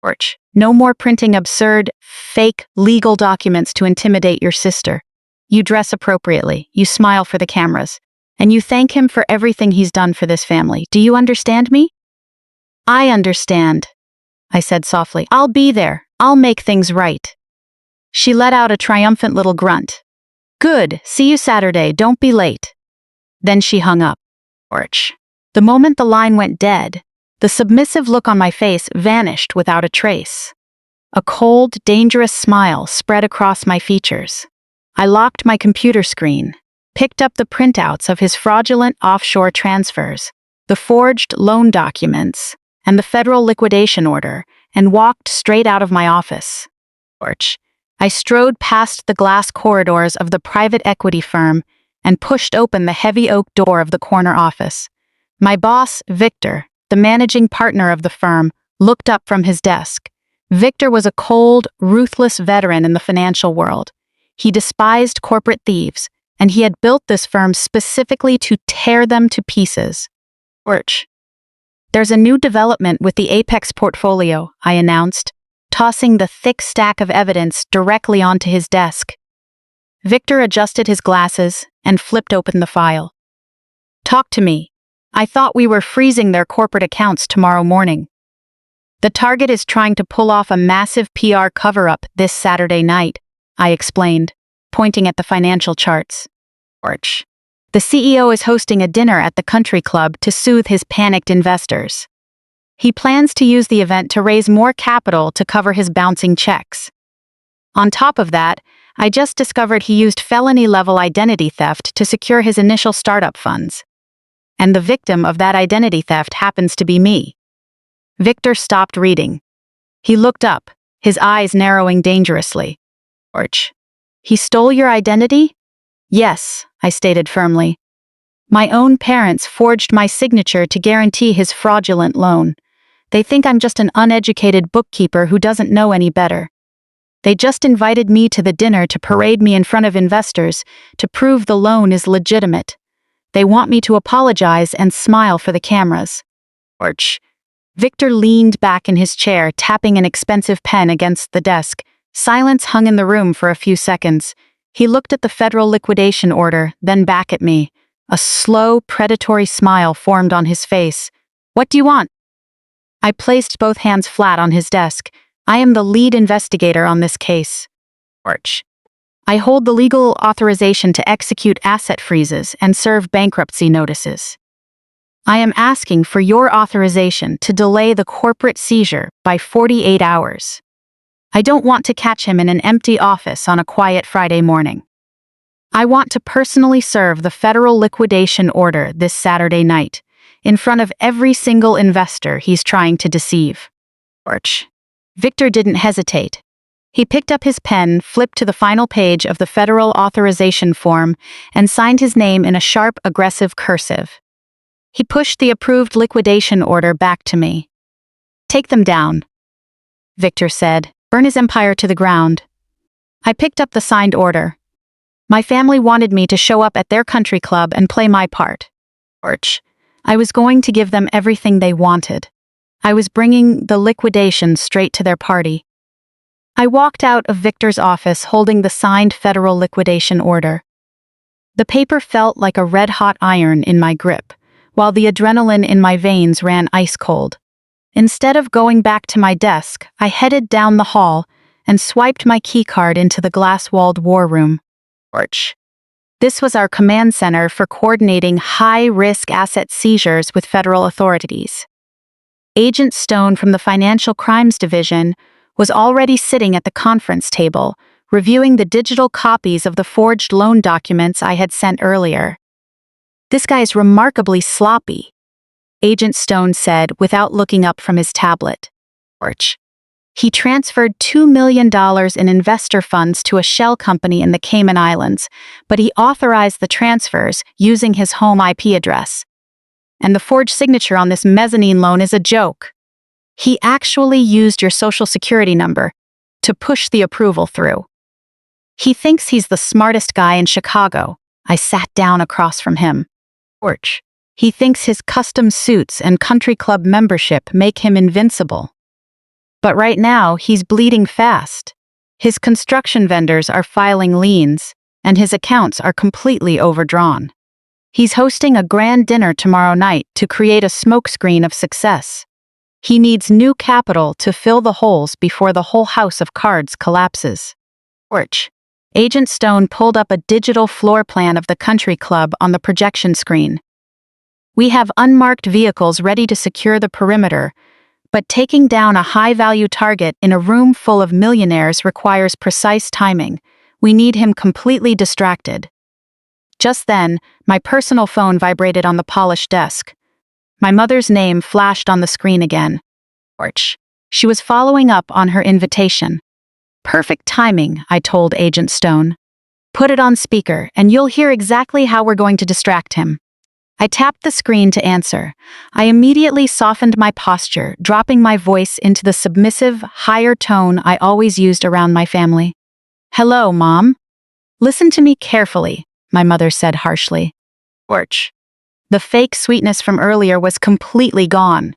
George. No more printing absurd, fake, legal documents to intimidate your sister. You dress appropriately, you smile for the cameras, and you thank him for everything he's done for this family. Do you understand me? I understand, I said softly. I'll be there. I'll make things right. She let out a triumphant little grunt. Good, see you Saturday, don't be late. Then she hung up. Orch. The moment the line went dead, the submissive look on my face vanished without a trace. A cold, dangerous smile spread across my features. I locked my computer screen, picked up the printouts of his fraudulent offshore transfers, the forged loan documents, and the federal liquidation order, and walked straight out of my office. Orch. I strode past the glass corridors of the private equity firm and pushed open the heavy oak door of the corner office. My boss, Victor, the managing partner of the firm, looked up from his desk. Victor was a cold, ruthless veteran in the financial world. He despised corporate thieves, and he had built this firm specifically to tear them to pieces. Orch. There's a new development with the Apex portfolio, I announced, tossing the thick stack of evidence directly onto his desk. Victor adjusted his glasses and flipped open the file. Talk to me. I thought we were freezing their corporate accounts tomorrow morning. The target is trying to pull off a massive PR cover-up this Saturday night, I explained, pointing at the financial charts. Orch. The CEO is hosting a dinner at the country club to soothe his panicked investors. He plans to use the event to raise more capital to cover his bouncing checks. On top of that, I just discovered he used felony-level identity theft to secure his initial startup funds. And the victim of that identity theft happens to be me. Victor stopped reading. He looked up, his eyes narrowing dangerously. Orch. He stole your identity? Yes, I stated firmly. My own parents forged my signature to guarantee his fraudulent loan. They think I'm just an uneducated bookkeeper who doesn't know any better. They just invited me to the dinner to parade me in front of investors to prove the loan is legitimate. They want me to apologize and smile for the cameras. Orch. Victor leaned back in his chair, tapping an expensive pen against the desk. Silence hung in the room for a few seconds. He looked at the federal liquidation order, then back at me. A slow, predatory smile formed on his face. What do you want? I placed both hands flat on his desk. I am the lead investigator on this case. Orch. I hold the legal authorization to execute asset freezes and serve bankruptcy notices. I am asking for your authorization to delay the corporate seizure by 48 hours. I don't want to catch him in an empty office on a quiet Friday morning. I want to personally serve the federal liquidation order this Saturday night, in front of every single investor he's trying to deceive. Orch. Victor didn't hesitate. He picked up his pen, flipped to the final page of the federal authorization form, and signed his name in a sharp, aggressive cursive. He pushed the approved liquidation order back to me. Take them down, Victor said. Burn his empire to the ground. I picked up the signed order. My family wanted me to show up at their country club and play my part. Orch. I was going to give them everything they wanted. I was bringing the liquidation straight to their party. I walked out of Victor's office holding the signed federal liquidation order. The paper felt like a red-hot iron in my grip, while the adrenaline in my veins ran ice-cold. Instead of going back to my desk, I headed down the hall and swiped my keycard into the glass-walled war room. Orch. This was our command center for coordinating high-risk asset seizures with federal authorities. Agent Stone from the Financial Crimes Division was already sitting at the conference table, reviewing the digital copies of the forged loan documents I had sent earlier. This guy's remarkably sloppy, Agent Stone said without looking up from his tablet. Orch. He transferred $2 million in investor funds to a shell company in the Cayman Islands, but he authorized the transfers using his home IP address. And the forged signature on this mezzanine loan is a joke. He actually used your social security number to push the approval through. He thinks he's the smartest guy in Chicago. I sat down across from him. Orch. He thinks his custom suits and country club membership make him invincible. But right now, he's bleeding fast. His construction vendors are filing liens, and his accounts are completely overdrawn. He's hosting a grand dinner tomorrow night to create a smokescreen of success. He needs new capital to fill the holes before the whole house of cards collapses. Porch. Agent Stone pulled up a digital floor plan of the country club on the projection screen. We have unmarked vehicles ready to secure the perimeter, but taking down a high-value target in a room full of millionaires requires precise timing. We need him completely distracted. Just then, my personal phone vibrated on the polished desk. My mother's name flashed on the screen again. Porch. She was following up on her invitation. Perfect timing, I told Agent Stone. Put it on speaker, and you'll hear exactly how we're going to distract him. I tapped the screen to answer. I immediately softened my posture, dropping my voice into the submissive, higher tone I always used around my family. Hello, Mom. Listen to me carefully, my mother said harshly. Porch. The fake sweetness from earlier was completely gone.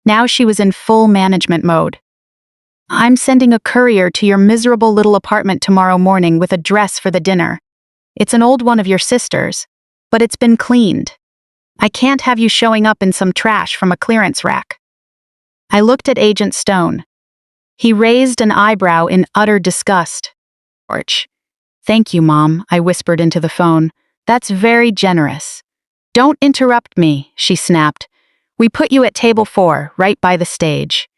Now she was in full management mode. I'm sending a courier to your miserable little apartment tomorrow morning with a dress for the dinner. It's an old one of your sister's, but it's been cleaned. I can't have you showing up in some trash from a clearance rack. I looked at Agent Stone. He raised an eyebrow in utter disgust. Porch. Thank you, Mom, I whispered into the phone. That's very generous. Don't interrupt me, she snapped. We put you at table 4, right by the stage.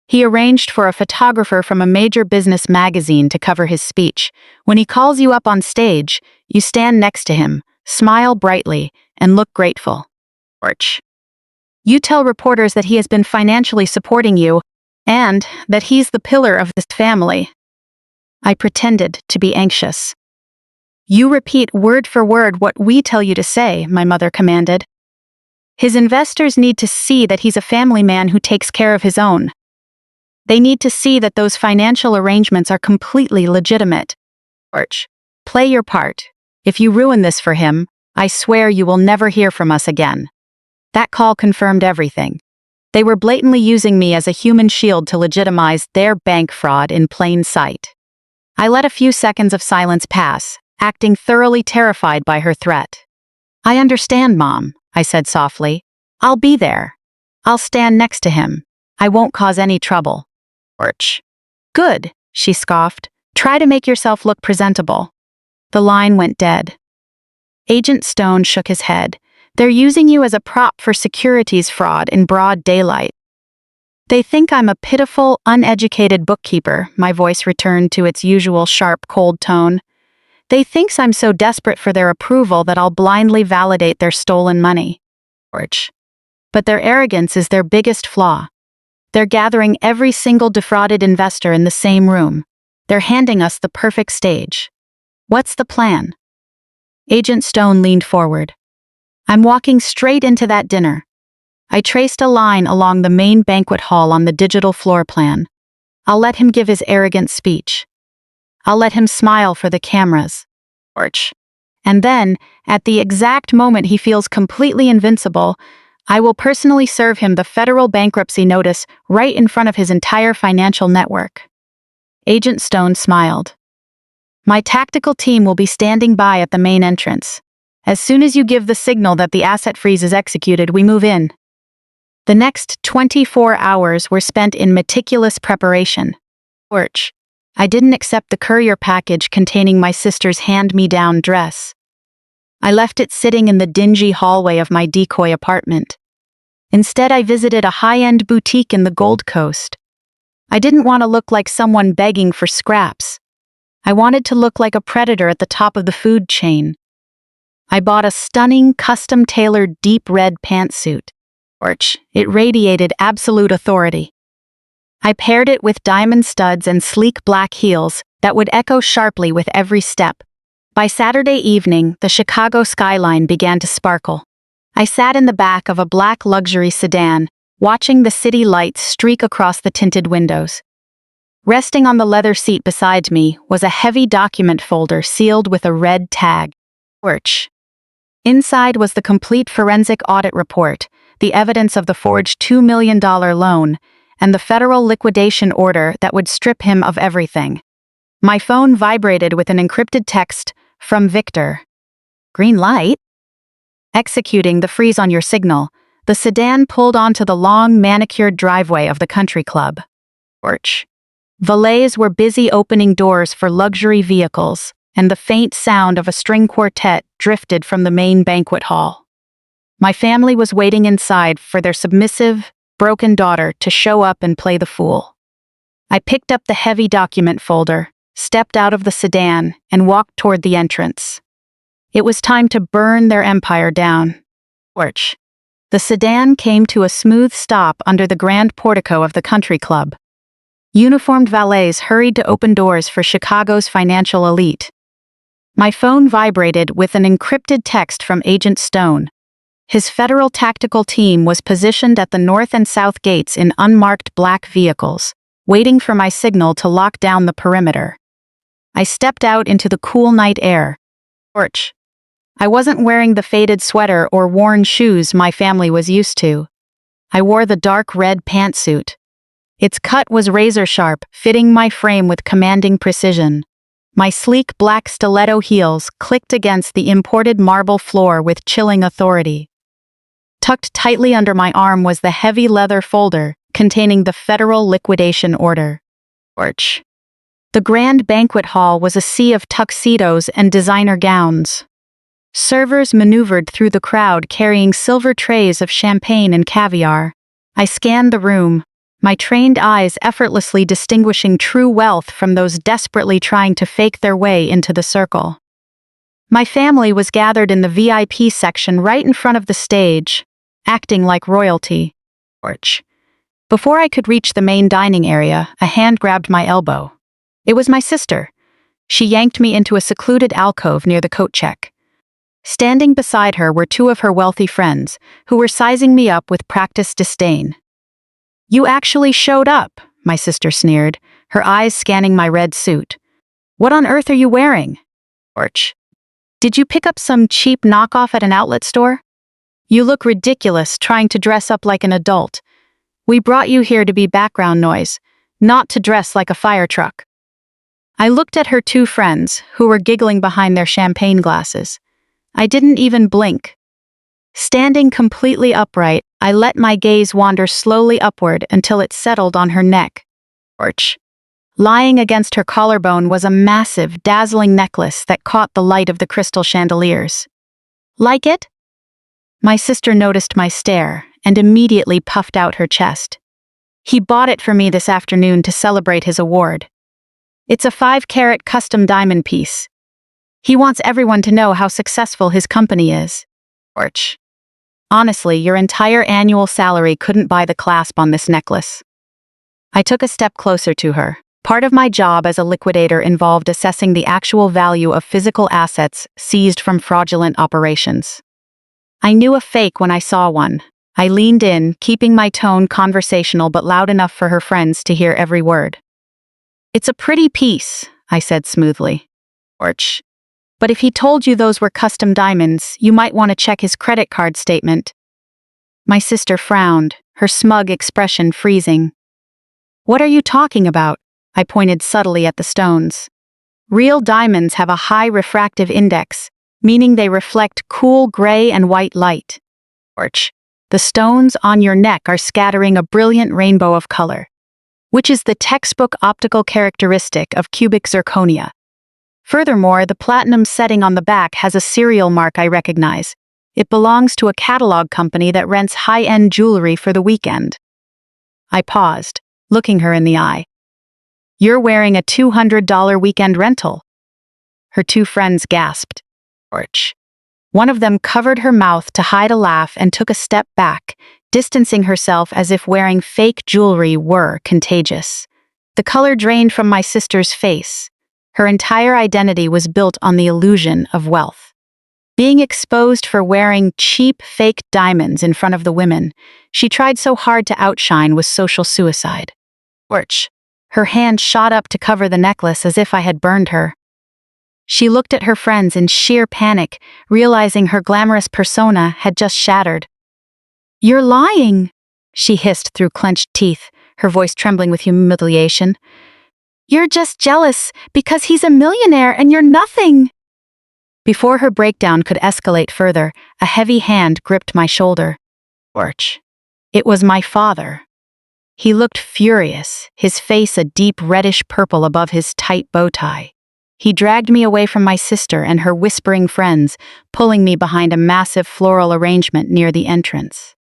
He arranged for a photographer from a major business magazine to cover his speech. When he calls you up on stage, you stand next to him, smile brightly, and look grateful. Porch. You tell reporters that he has been financially supporting you, and that he's the pillar of this family. I pretended to be anxious. You repeat word for word what we tell you to say, my mother commanded. His investors need to see that he's a family man who takes care of his own. They need to see that those financial arrangements are completely legitimate. Porch. Play your part. If you ruin this for him, I swear you will never hear from us again. That call confirmed everything. They were blatantly using me as a human shield to legitimize their bank fraud in plain sight. I let a few seconds of silence pass, acting thoroughly terrified by her threat. I understand, Mom, I said softly. I'll be there. I'll stand next to him. I won't cause any trouble. Porch. Good, she scoffed. Try to make yourself look presentable. The line went dead. Agent Stone shook his head. They're using you as a prop for securities fraud in broad daylight. They think I'm a pitiful, uneducated bookkeeper, my voice returned to its usual sharp, cold tone. They think I'm so desperate for their approval that I'll blindly validate their stolen money. Porch. But their arrogance is their biggest flaw. They're gathering every single defrauded investor in the same room. They're handing us the perfect stage. What's the plan? Agent Stone leaned forward. I'm walking straight into that dinner. I traced a line along the main banquet hall on the digital floor plan. I'll let him give his arrogant speech. I'll let him smile for the cameras. Porch. And then, at the exact moment he feels completely invincible, I will personally serve him the federal bankruptcy notice right in front of his entire financial network. Agent Stone smiled. My tactical team will be standing by at the main entrance. As soon as you give the signal that the asset freeze is executed, we move in. The next 24 hours were spent in meticulous preparation. Porch. I didn't accept the courier package containing my sister's hand-me-down dress. I left it sitting in the dingy hallway of my decoy apartment. Instead, I visited a high-end boutique in the Gold Coast. I didn't want to look like someone begging for scraps. I wanted to look like a predator at the top of the food chain. I bought a stunning, custom-tailored deep red pantsuit. Porch. It radiated absolute authority. I paired it with diamond studs and sleek black heels that would echo sharply with every step. By Saturday evening, the Chicago skyline began to sparkle. I sat in the back of a black luxury sedan, watching the city lights streak across the tinted windows. Resting on the leather seat beside me was a heavy document folder sealed with a red tag. Porch. Inside was the complete forensic audit report, the evidence of the forged $2 million loan, and the federal liquidation order that would strip him of everything. My phone vibrated with an encrypted text From Victor. Green light? Executing the freeze on your signal, the sedan pulled onto the long, manicured driveway of the country club. Porch. Valets were busy opening doors for luxury vehicles, and the faint sound of a string quartet drifted from the main banquet hall. My family was waiting inside for their submissive, broken daughter to show up and play the fool. I picked up the heavy document folder, stepped out of the sedan, and walked toward the entrance. It was time to burn their empire down. Porch. The sedan came to a smooth stop under the grand portico of the country club. Uniformed valets hurried to open doors for Chicago's financial elite. My phone vibrated with an encrypted text from Agent Stone. His federal tactical team was positioned at the north and south gates in unmarked black vehicles, waiting for my signal to lock down the perimeter. I stepped out into the cool night air. Porch. I wasn't wearing the faded sweater or worn shoes my family was used to. I wore the dark red pantsuit. Its cut was razor-sharp, fitting my frame with commanding precision. My sleek black stiletto heels clicked against the imported marble floor with chilling authority. Tucked tightly under my arm was the heavy leather folder containing the federal liquidation order. Porch. The grand banquet hall was a sea of tuxedos and designer gowns. Servers maneuvered through the crowd carrying silver trays of champagne and caviar. I scanned the room, my trained eyes effortlessly distinguishing true wealth from those desperately trying to fake their way into the circle. My family was gathered in the VIP section right in front of the stage, acting like royalty. Porch. Before I could reach the main dining area, a hand grabbed my elbow. It was my sister. She yanked me into a secluded alcove near the coat check. Standing beside her were two of her wealthy friends, who were sizing me up with practiced disdain. "You actually showed up," my sister sneered, her eyes scanning my red suit. "What on earth are you wearing?" Porch. "Did you pick up some cheap knockoff at an outlet store? You look ridiculous trying to dress up like an adult. We brought you here to be background noise, not to dress like a fire truck." I looked at her two friends, who were giggling behind their champagne glasses. I didn't even blink. Standing completely upright, I let my gaze wander slowly upward until it settled on her neck. Porch. Lying against her collarbone was a massive, dazzling necklace that caught the light of the crystal chandeliers. "Like it?" My sister noticed my stare and immediately puffed out her chest. "He bought it for me this afternoon to celebrate his award. It's a 5-carat custom diamond piece. He wants everyone to know how successful his company is." Porch. "Honestly, your entire annual salary couldn't buy the clasp on this necklace." I took a step closer to her. Part of my job as a liquidator involved assessing the actual value of physical assets seized from fraudulent operations. I knew a fake when I saw one. I leaned in, keeping my tone conversational but loud enough for her friends to hear every word. "It's a pretty piece," I said smoothly. Porch. "But if he told you those were custom diamonds, you might want to check his credit card statement." My sister frowned, her smug expression freezing. "What are you talking about?" I pointed subtly at the stones. "Real diamonds have a high refractive index, meaning they reflect cool gray and white light. Porch. The stones on your neck are scattering a brilliant rainbow of color, which is the textbook optical characteristic of cubic zirconia. Furthermore, the platinum setting on the back has a serial mark I recognize. It belongs to a catalog company that rents high-end jewelry for the weekend." I paused, looking her in the eye. "You're wearing a $200 weekend rental." Her two friends gasped. Porch. One of them covered her mouth to hide a laugh and took a step back, distancing herself as if wearing fake jewelry were contagious. The color drained from my sister's face. Her entire identity was built on the illusion of wealth. Being exposed for wearing cheap, fake diamonds in front of the women she tried so hard to outshine was social suicide. Porch. Her hand shot up to cover the necklace as if I had burned her. She looked at her friends in sheer panic, realizing her glamorous persona had just shattered. "You're lying," she hissed through clenched teeth, her voice trembling with humiliation. "You're just jealous because he's a millionaire and you're nothing." Before her breakdown could escalate further, a heavy hand gripped my shoulder. Orch. It was my father. He looked furious, his face a deep reddish purple above his tight bow tie. He dragged me away from my sister and her whispering friends, pulling me behind a massive floral arrangement near the entrance.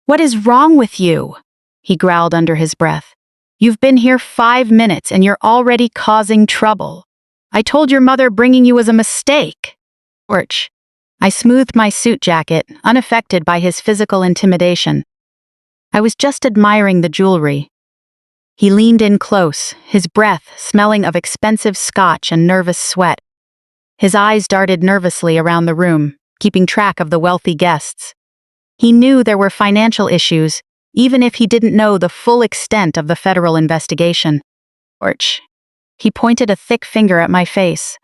"What is wrong with you?" he growled under his breath. "You've been here 5 minutes and you're already causing trouble. I told your mother bringing you was a mistake." Orch. I smoothed my suit jacket, unaffected by his physical intimidation. I was just admiring the jewelry. He leaned in close, his breath smelling of expensive scotch and nervous sweat. His eyes darted nervously around the room, keeping track of the wealthy guests. He knew there were financial issues, even if he didn't know the full extent of the federal investigation. Orch. He pointed a thick finger at my face.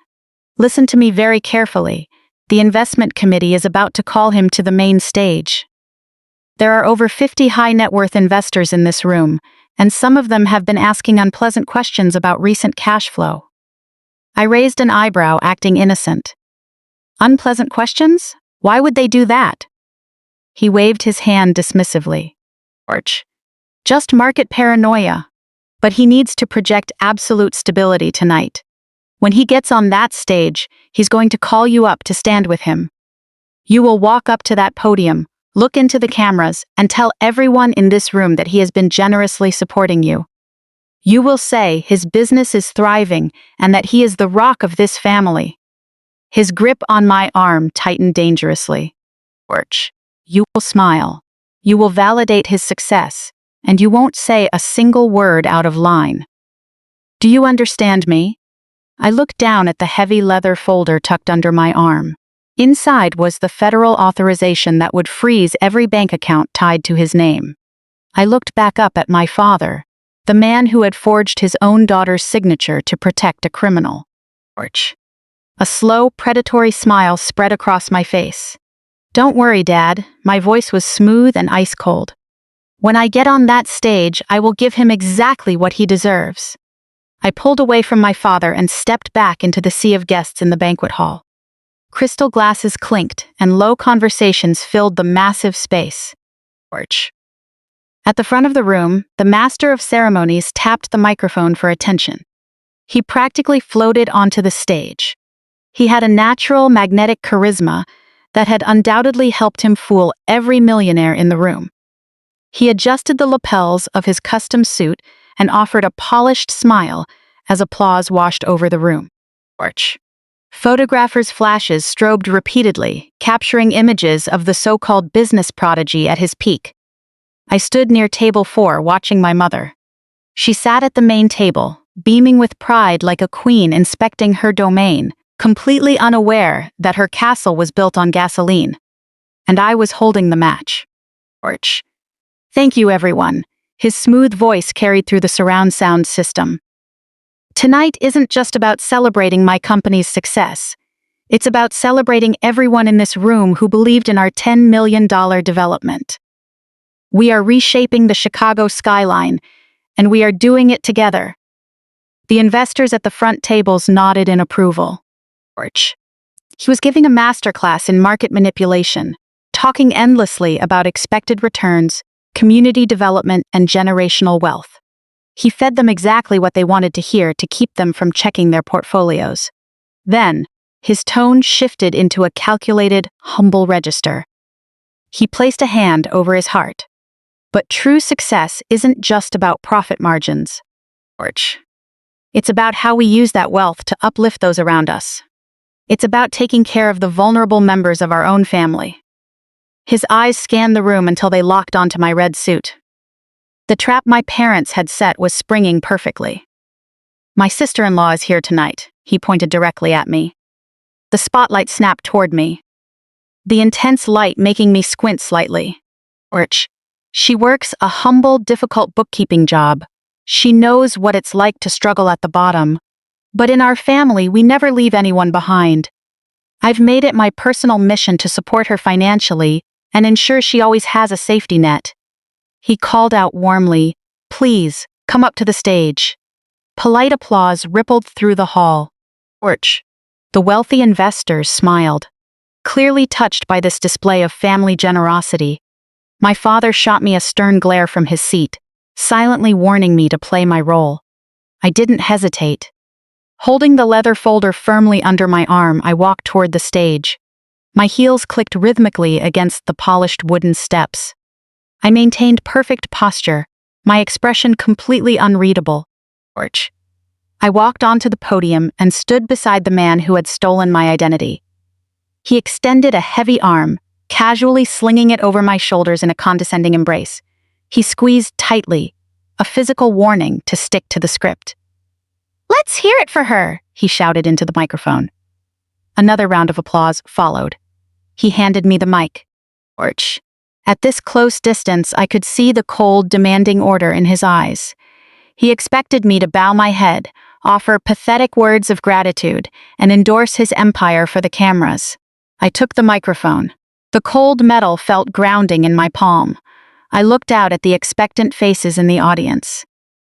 "Listen to me very carefully. The investment committee is about to call him to the main stage. There are over 50 high-net-worth investors in this room, and some of them have been asking unpleasant questions about recent cash flow." I raised an eyebrow, acting innocent. "Unpleasant questions? Why would they do that?" He waved his hand dismissively. "Orch. Just market paranoia. But he needs to project absolute stability tonight. When he gets on that stage, he's going to call you up to stand with him. You will walk up to that podium, look into the cameras, and tell everyone in this room that he has been generously supporting you. You will say his business is thriving and that he is the rock of this family." His grip on my arm tightened dangerously. "Orch. You will smile. You will validate his success, and you won't say a single word out of line. Do you understand me?" I looked down at the heavy leather folder tucked under my arm. Inside was the federal authorization that would freeze every bank account tied to his name. I looked back up at my father, the man who had forged his own daughter's signature to protect a criminal. Orch. A slow, predatory smile spread across my face. "Don't worry, Dad." My voice was smooth and ice-cold. "When I get on that stage, I will give him exactly what he deserves." I pulled away from my father and stepped back into the sea of guests in the banquet hall. Crystal glasses clinked, and low conversations filled the massive space. Orch. At the front of the room, the master of ceremonies tapped the microphone for attention. He practically floated onto the stage. He had a natural magnetic charisma that had undoubtedly helped him fool every millionaire in the room. He adjusted the lapels of his custom suit and offered a polished smile as applause washed over the room. Orch. Photographers' flashes strobed repeatedly, capturing images of the so-called business prodigy at his peak. I stood near table 4 watching my mother. She sat at the main table, beaming with pride like a queen inspecting her domain, completely unaware that her castle was built on gasoline. And I was holding the match. Orch. "Thank you, everyone." His smooth voice carried through the surround sound system. "Tonight isn't just about celebrating my company's success. It's about celebrating everyone in this room who believed in our $10 million development. We are reshaping the Chicago skyline, and we are doing it together." The investors at the front tables nodded in approval. Orch. He was giving a masterclass in market manipulation, talking endlessly about expected returns, community development, and generational wealth. He fed them exactly what they wanted to hear to keep them from checking their portfolios. Then, his tone shifted into a calculated, humble register. He placed a hand over his heart. But true success isn't just about profit margins. Orch. It's about how we use that wealth to uplift those around us. It's about taking care of the vulnerable members of our own family. His eyes scanned the room until they locked onto my red suit. The trap my parents had set was springing perfectly. "My sister-in-law is here tonight," he pointed directly at me. The spotlight snapped toward me, the intense light making me squint slightly. Orch. She works a humble, difficult bookkeeping job. She knows what it's like to struggle at the bottom. But in our family, we never leave anyone behind. I've made it my personal mission to support her financially and ensure she always has a safety net. He called out warmly, "Please, come up to the stage." Polite applause rippled through the hall. Orch. The wealthy investors smiled, clearly touched by this display of family generosity. My father shot me a stern glare from his seat, silently warning me to play my role. I didn't hesitate. Holding the leather folder firmly under my arm, I walked toward the stage. My heels clicked rhythmically against the polished wooden steps. I maintained perfect posture, my expression completely unreadable. I walked onto the podium and stood beside the man who had stolen my identity. He extended a heavy arm, casually slinging it over my shoulders in a condescending embrace. He squeezed tightly, a physical warning to stick to the script. "Let's hear it for her," he shouted into the microphone. Another round of applause followed. He handed me the mic. At this close distance, I could see the cold, demanding order in his eyes. He expected me to bow my head, offer pathetic words of gratitude, and endorse his empire for the cameras. I took the microphone. The cold metal felt grounding in my palm. I looked out at the expectant faces in the audience.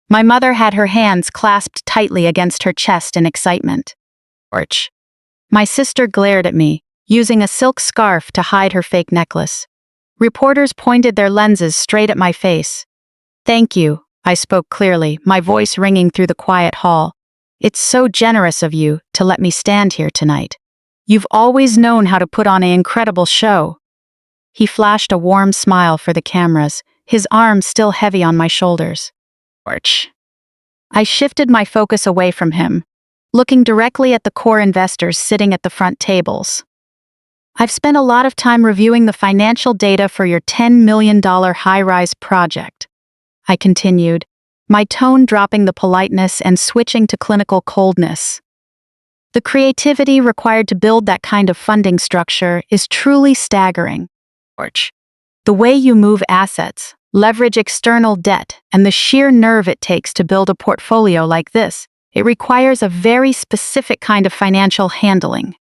My mother had her hands clasped tightly against her chest in excitement. My sister glared at me, using a silk scarf to hide her fake necklace. Reporters pointed their lenses straight at my face. "Thank you," I spoke clearly, my voice ringing through the quiet hall. "It's so generous of you to let me stand here tonight. You've always known how to put on an incredible show." He flashed a warm smile for the cameras, his arm still heavy on my shoulders. I shifted my focus away from him, looking directly at the core investors sitting at the front tables. "I've spent a lot of time reviewing the financial data for your $10 million high-rise project," I continued, my tone dropping the politeness and switching to clinical coldness. "The creativity required to build that kind of funding structure is truly staggering. The way you move assets, leverage external debt, and the sheer nerve it takes to build a portfolio like this, it requires a very specific kind of financial handling."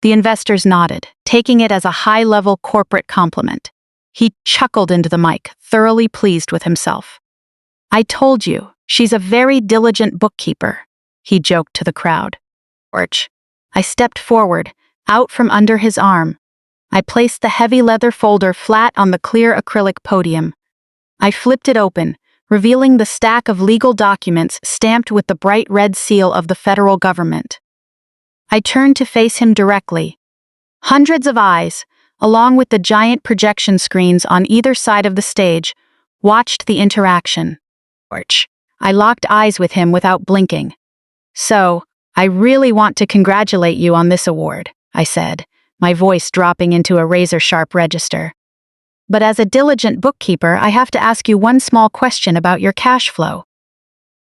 The investors nodded, taking it as a high-level corporate compliment. He chuckled into the mic, thoroughly pleased with himself. "I told you, she's a very diligent bookkeeper," he joked to the crowd. I stepped forward, out from under his arm. I placed the heavy leather folder flat on the clear acrylic podium. I flipped it open, revealing the stack of legal documents stamped with the bright red seal of the federal government. I turned to face him directly. Hundreds of eyes, along with the giant projection screens on either side of the stage, watched the interaction. I locked eyes with him without blinking. "So, I really want to congratulate you on this award," I said, my voice dropping into a razor-sharp register. "But as a diligent bookkeeper, I have to ask you one small question about your cash flow."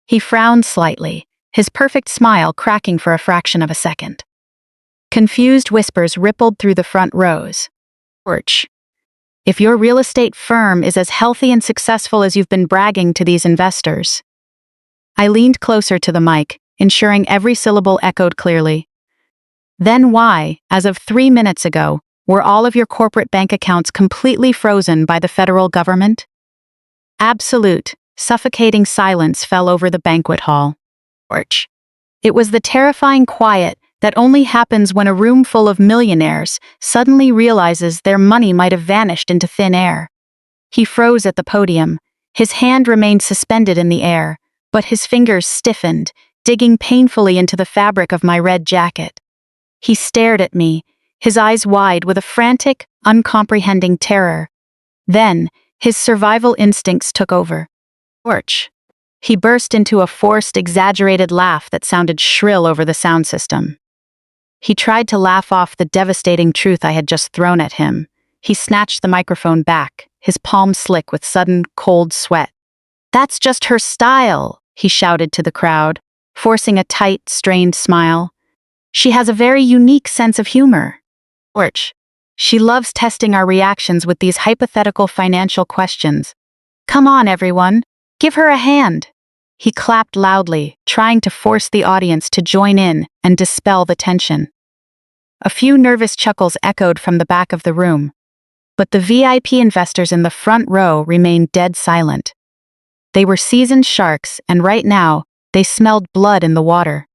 He frowned slightly, his perfect smile cracking for a fraction of a second. Confused whispers rippled through the front rows. "If your real estate firm is as healthy and successful as you've been bragging to these investors." I leaned closer to the mic, ensuring every syllable echoed clearly. "Then why, as of 3 minutes ago, were all of your corporate bank accounts completely frozen by the federal government?" Absolute, suffocating silence fell over the banquet hall. It was the terrifying quiet that only happens when a room full of millionaires suddenly realizes their money might have vanished into thin air. He froze at the podium. His hand remained suspended in the air, but his fingers stiffened, digging painfully into the fabric of my red jacket. He stared at me, his eyes wide with a frantic, uncomprehending terror. Then, his survival instincts took over. He burst into a forced, exaggerated laugh that sounded shrill over the sound system. He tried to laugh off the devastating truth I had just thrown at him. He snatched the microphone back, his palm slick with sudden, cold sweat. "That's just her style," he shouted to the crowd, forcing a tight, strained smile. "She has a very unique sense of humor. She loves testing our reactions with these hypothetical financial questions. Come on, everyone, give her a hand." He clapped loudly, trying to force the audience to join in and dispel the tension. A few nervous chuckles echoed from the back of the room, but the VIP investors in the front row remained dead silent. They were seasoned sharks, and right now, they smelled blood in the water.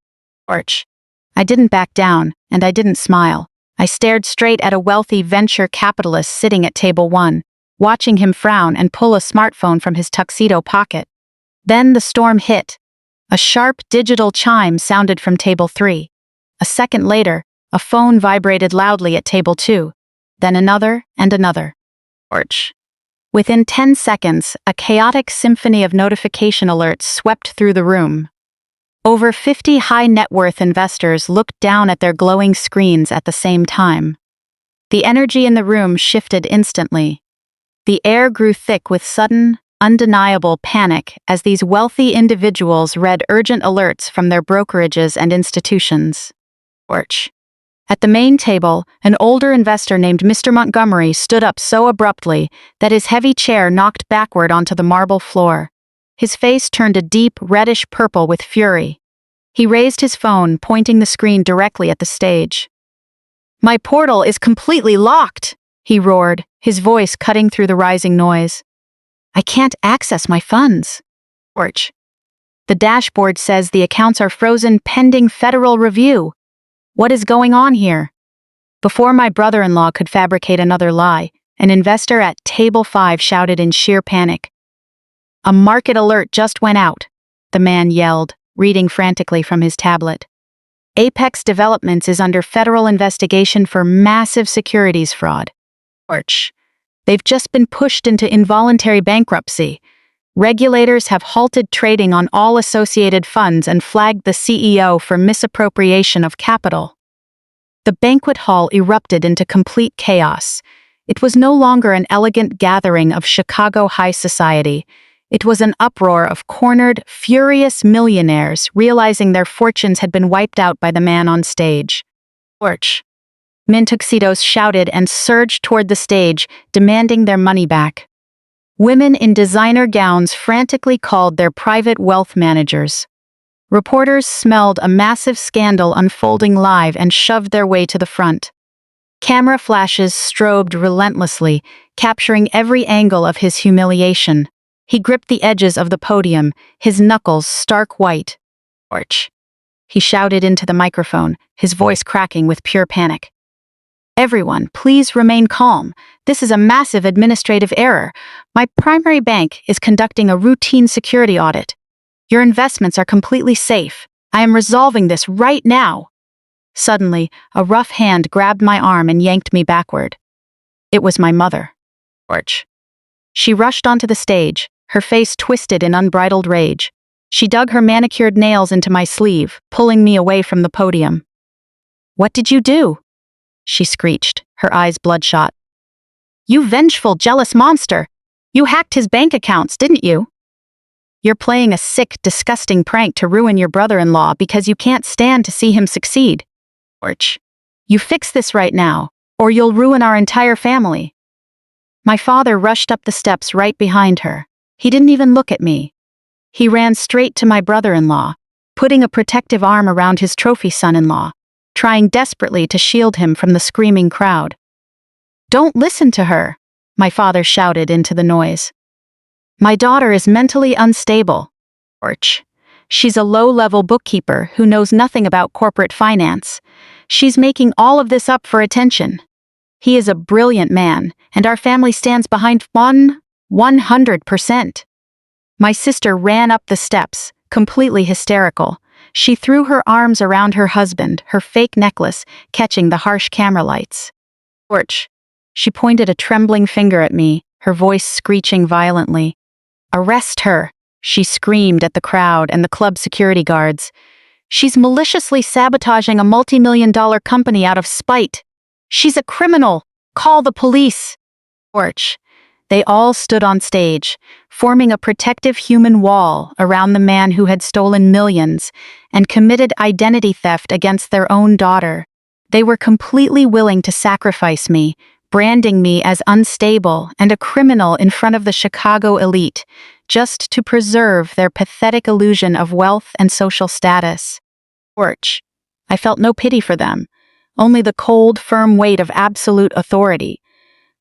I didn't back down, and I didn't smile. I stared straight at a wealthy venture capitalist sitting at table 1, watching him frown and pull a smartphone from his tuxedo pocket. Then the storm hit. A sharp digital chime sounded from table 3. A second later, a phone vibrated loudly at table 2. Then another and another. Orch. Within 10 seconds, a chaotic symphony of notification alerts swept through the room. Over 50 high-net-worth investors looked down at their glowing screens at the same time. The energy in the room shifted instantly. The air grew thick with sudden, undeniable panic as these wealthy individuals read urgent alerts from their brokerages and institutions. Orch. At the main table, an older investor named Mr. Montgomery stood up so abruptly that his heavy chair knocked backward onto the marble floor. His face turned a deep, reddish purple with fury. He raised his phone, pointing the screen directly at the stage. "My portal is completely locked," he roared, his voice cutting through the rising noise. "I can't access my funds." Orch. "The dashboard says the accounts are frozen pending federal review. What is going on here?" Before my brother-in-law could fabricate another lie, an investor at table 5 shouted in sheer panic. "A market alert just went out," the man yelled, reading frantically from his tablet. "Apex Developments is under federal investigation for massive securities fraud. Orch. They've just been pushed into involuntary bankruptcy. Regulators have halted trading on all associated funds and flagged the CEO for misappropriation of capital." The banquet hall erupted into complete chaos. It was no longer an elegant gathering of Chicago high society. It was an uproar of cornered, furious millionaires realizing their fortunes had been wiped out by the man on stage. Orch. Men tuxedos shouted and surged toward the stage, demanding their money back. Women in designer gowns frantically called their private wealth managers. Reporters smelled a massive scandal unfolding live and shoved their way to the front. Camera flashes strobed relentlessly, capturing every angle of his humiliation. He gripped the edges of the podium, his knuckles stark white. "Orch," he shouted into the microphone, his voice cracking with pure panic. "Everyone, please remain calm. This is a massive administrative error. My primary bank is conducting a routine security audit. Your investments are completely safe. I am resolving this right now." Suddenly, a rough hand grabbed my arm and yanked me backward. It was my mother. Orch. She rushed onto the stage, her face twisted in unbridled rage. She dug her manicured nails into my sleeve, pulling me away from the podium. "What did you do?" she screeched, her eyes bloodshot. "You vengeful, jealous monster! You hacked his bank accounts, didn't you? You're playing a sick, disgusting prank to ruin your brother-in-law because you can't stand to see him succeed. Orch. You fix this right now, or you'll ruin our entire family." My father rushed up the steps right behind her. He didn't even look at me. He ran straight to my brother-in-law, putting a protective arm around his trophy son-in-law, trying desperately to shield him from the screaming crowd. "Don't listen to her," my father shouted into the noise. "My daughter is mentally unstable. Orch. She's a low-level bookkeeper who knows nothing about corporate finance. She's making all of this up for attention. He is a brilliant man, and our family stands behind 100%. My sister ran up the steps, completely hysterical. She threw her arms around her husband, her fake necklace catching the harsh camera lights. "Orch." She pointed a trembling finger at me, her voice screeching violently. "Arrest her," she screamed at the crowd and the club security guards. "She's maliciously sabotaging a multi-million-dollar company out of spite. She's a criminal. Call the police." Orch. They all stood on stage, forming a protective human wall around the man who had stolen millions and committed identity theft against their own daughter. They were completely willing to sacrifice me, branding me as unstable and a criminal in front of the Chicago elite, just to preserve their pathetic illusion of wealth and social status. Orch. I felt no pity for them, only the cold, firm weight of absolute authority.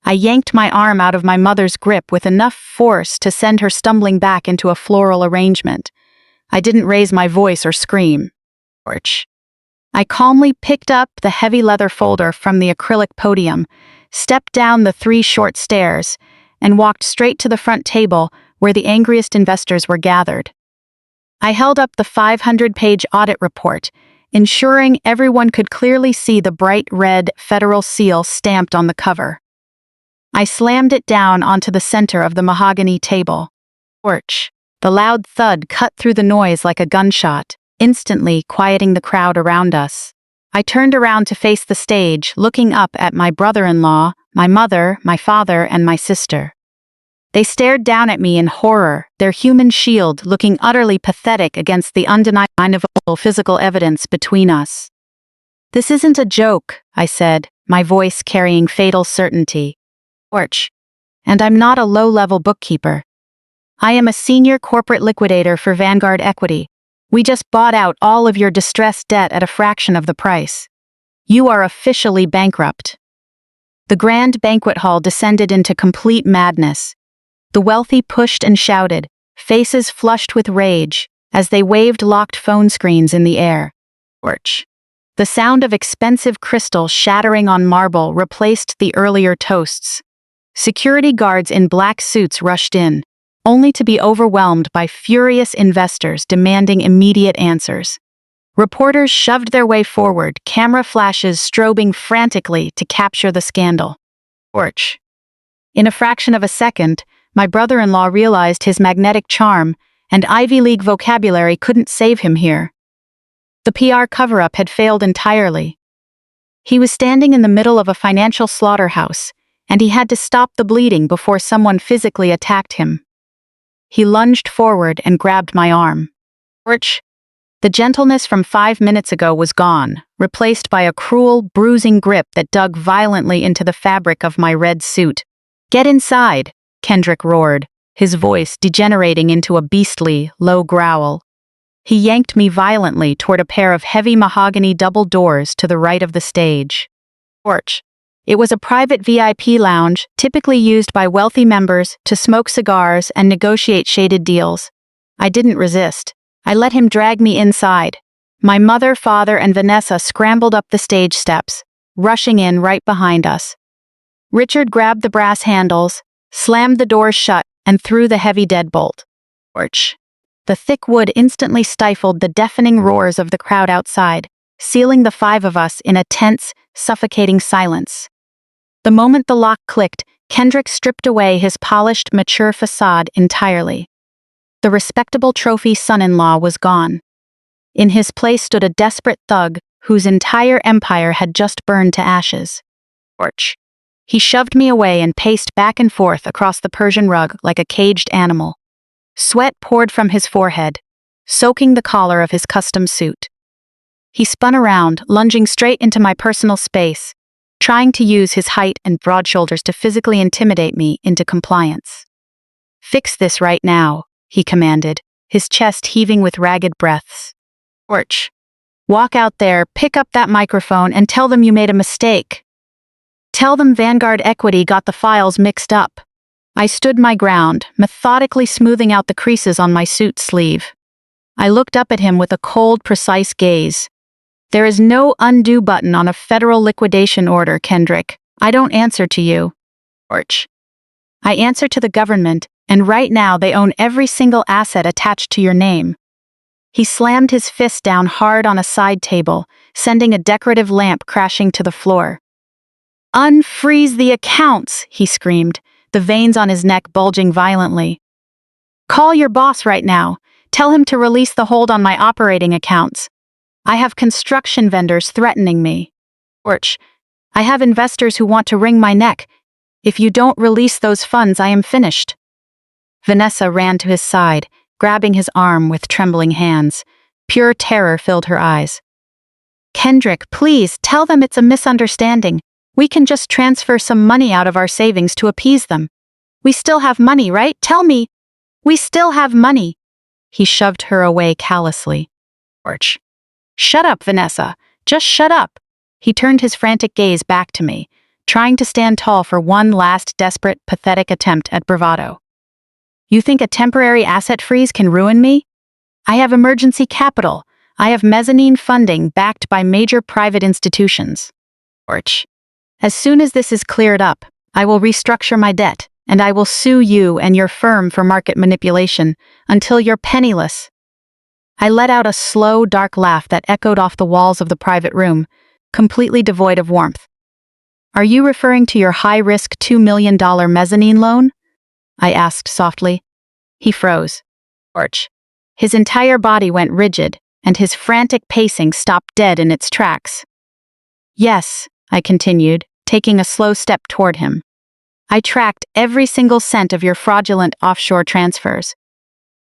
I yanked my arm out of my mother's grip with enough force to send her stumbling back into a floral arrangement. I didn't raise my voice or scream. Orch. I calmly picked up the heavy leather folder from the acrylic podium, stepped down the 3 short stairs, and walked straight to the front table where the angriest investors were gathered. I held up the 500-page audit report, ensuring everyone could clearly see the bright red federal seal stamped on the cover. I slammed it down onto the center of the mahogany table. Orch. The loud thud cut through the noise like a gunshot, instantly quieting the crowd around us. I turned around to face the stage, looking up at my brother-in-law, my mother, my father, and my sister. They stared down at me in horror, their human shield looking utterly pathetic against the undeniable physical evidence between us. "This isn't a joke," I said, my voice carrying fatal certainty. "Orch. And I'm not a low-level bookkeeper. I am a senior corporate liquidator for Vanguard Equity. We just bought out all of your distressed debt at a fraction of the price. You are officially bankrupt." The grand banquet hall descended into complete madness. The wealthy pushed and shouted, faces flushed with rage, as they waved locked phone screens in the air. Orch. The sound of expensive crystal shattering on marble replaced the earlier toasts. Security guards in black suits rushed in, only to be overwhelmed by furious investors demanding immediate answers. Reporters shoved their way forward, camera flashes strobing frantically to capture the scandal. Orch. In a fraction of a second, my brother-in-law realized his magnetic charm and Ivy League vocabulary couldn't save him here. The PR cover-up had failed entirely. He was standing in the middle of a financial slaughterhouse, and he had to stop the bleeding before someone physically attacked him. He lunged forward and grabbed my arm. Orch. The gentleness from 5 minutes ago was gone, replaced by a cruel, bruising grip that dug violently into the fabric of my red suit. "Get inside," Kendrick roared, his voice degenerating into a beastly, low growl. He yanked me violently toward a pair of heavy mahogany double doors to the right of the stage. Orch. It was a private VIP lounge, typically used by wealthy members to smoke cigars and negotiate shaded deals. I didn't resist. I let him drag me inside. My mother, father, and Vanessa scrambled up the stage steps, rushing in right behind us. Richard grabbed the brass handles, slammed the doors shut, and threw the heavy deadbolt. Orch. The thick wood instantly stifled the deafening roars of the crowd outside, sealing the 5 of us in a tense, suffocating silence. The moment the lock clicked, Kendrick stripped away his polished, mature facade entirely. The respectable trophy son-in-law was gone. In his place stood a desperate thug whose entire empire had just burned to ashes. Orch. He shoved me away and paced back and forth across the Persian rug like a caged animal. Sweat poured from his forehead, soaking the collar of his custom suit. He spun around, lunging straight into my personal space, trying to use his height and broad shoulders to physically intimidate me into compliance. "Fix this right now," he commanded, his chest heaving with ragged breaths. "Orch. Walk out there, pick up that microphone, and tell them you made a mistake. Tell them Vanguard Equity got the files mixed up." I stood my ground, methodically smoothing out the creases on my suit sleeve. I looked up at him with a cold, precise gaze. "There is no undo button on a federal liquidation order, Kendrick. I don't answer to you. Orch. I answer to the government, and right now they own every single asset attached to your name." He slammed his fist down hard on a side table, sending a decorative lamp crashing to the floor. "Unfreeze the accounts," he screamed, the veins on his neck bulging violently. "Call your boss right now. Tell him to release the hold on my operating accounts. I have construction vendors threatening me. Orch. I have investors who want to wring my neck. If you don't release those funds, I am finished." Vanessa ran to his side, grabbing his arm with trembling hands. Pure terror filled her eyes. "Kendrick, please, tell them it's a misunderstanding. We can just transfer some money out of our savings to appease them. We still have money, right? Tell me. We still have money." He shoved her away callously. Orch. "Shut up, Vanessa. Just shut up." He turned his frantic gaze back to me, trying to stand tall for one last desperate, pathetic attempt at bravado. "You think a temporary asset freeze can ruin me? I have emergency capital. I have mezzanine funding backed by major private institutions. As soon as this is cleared up, I will restructure my debt, and I will sue you and your firm for market manipulation until you're penniless. I let out a slow, dark laugh that echoed off the walls of the private room, completely devoid of warmth. Are you referring to your high-risk $2 million mezzanine loan? I asked softly. He froze. His entire body went rigid, and his frantic pacing stopped dead in its tracks. Yes, I continued, taking a slow step toward him. I tracked every single cent of your fraudulent offshore transfers.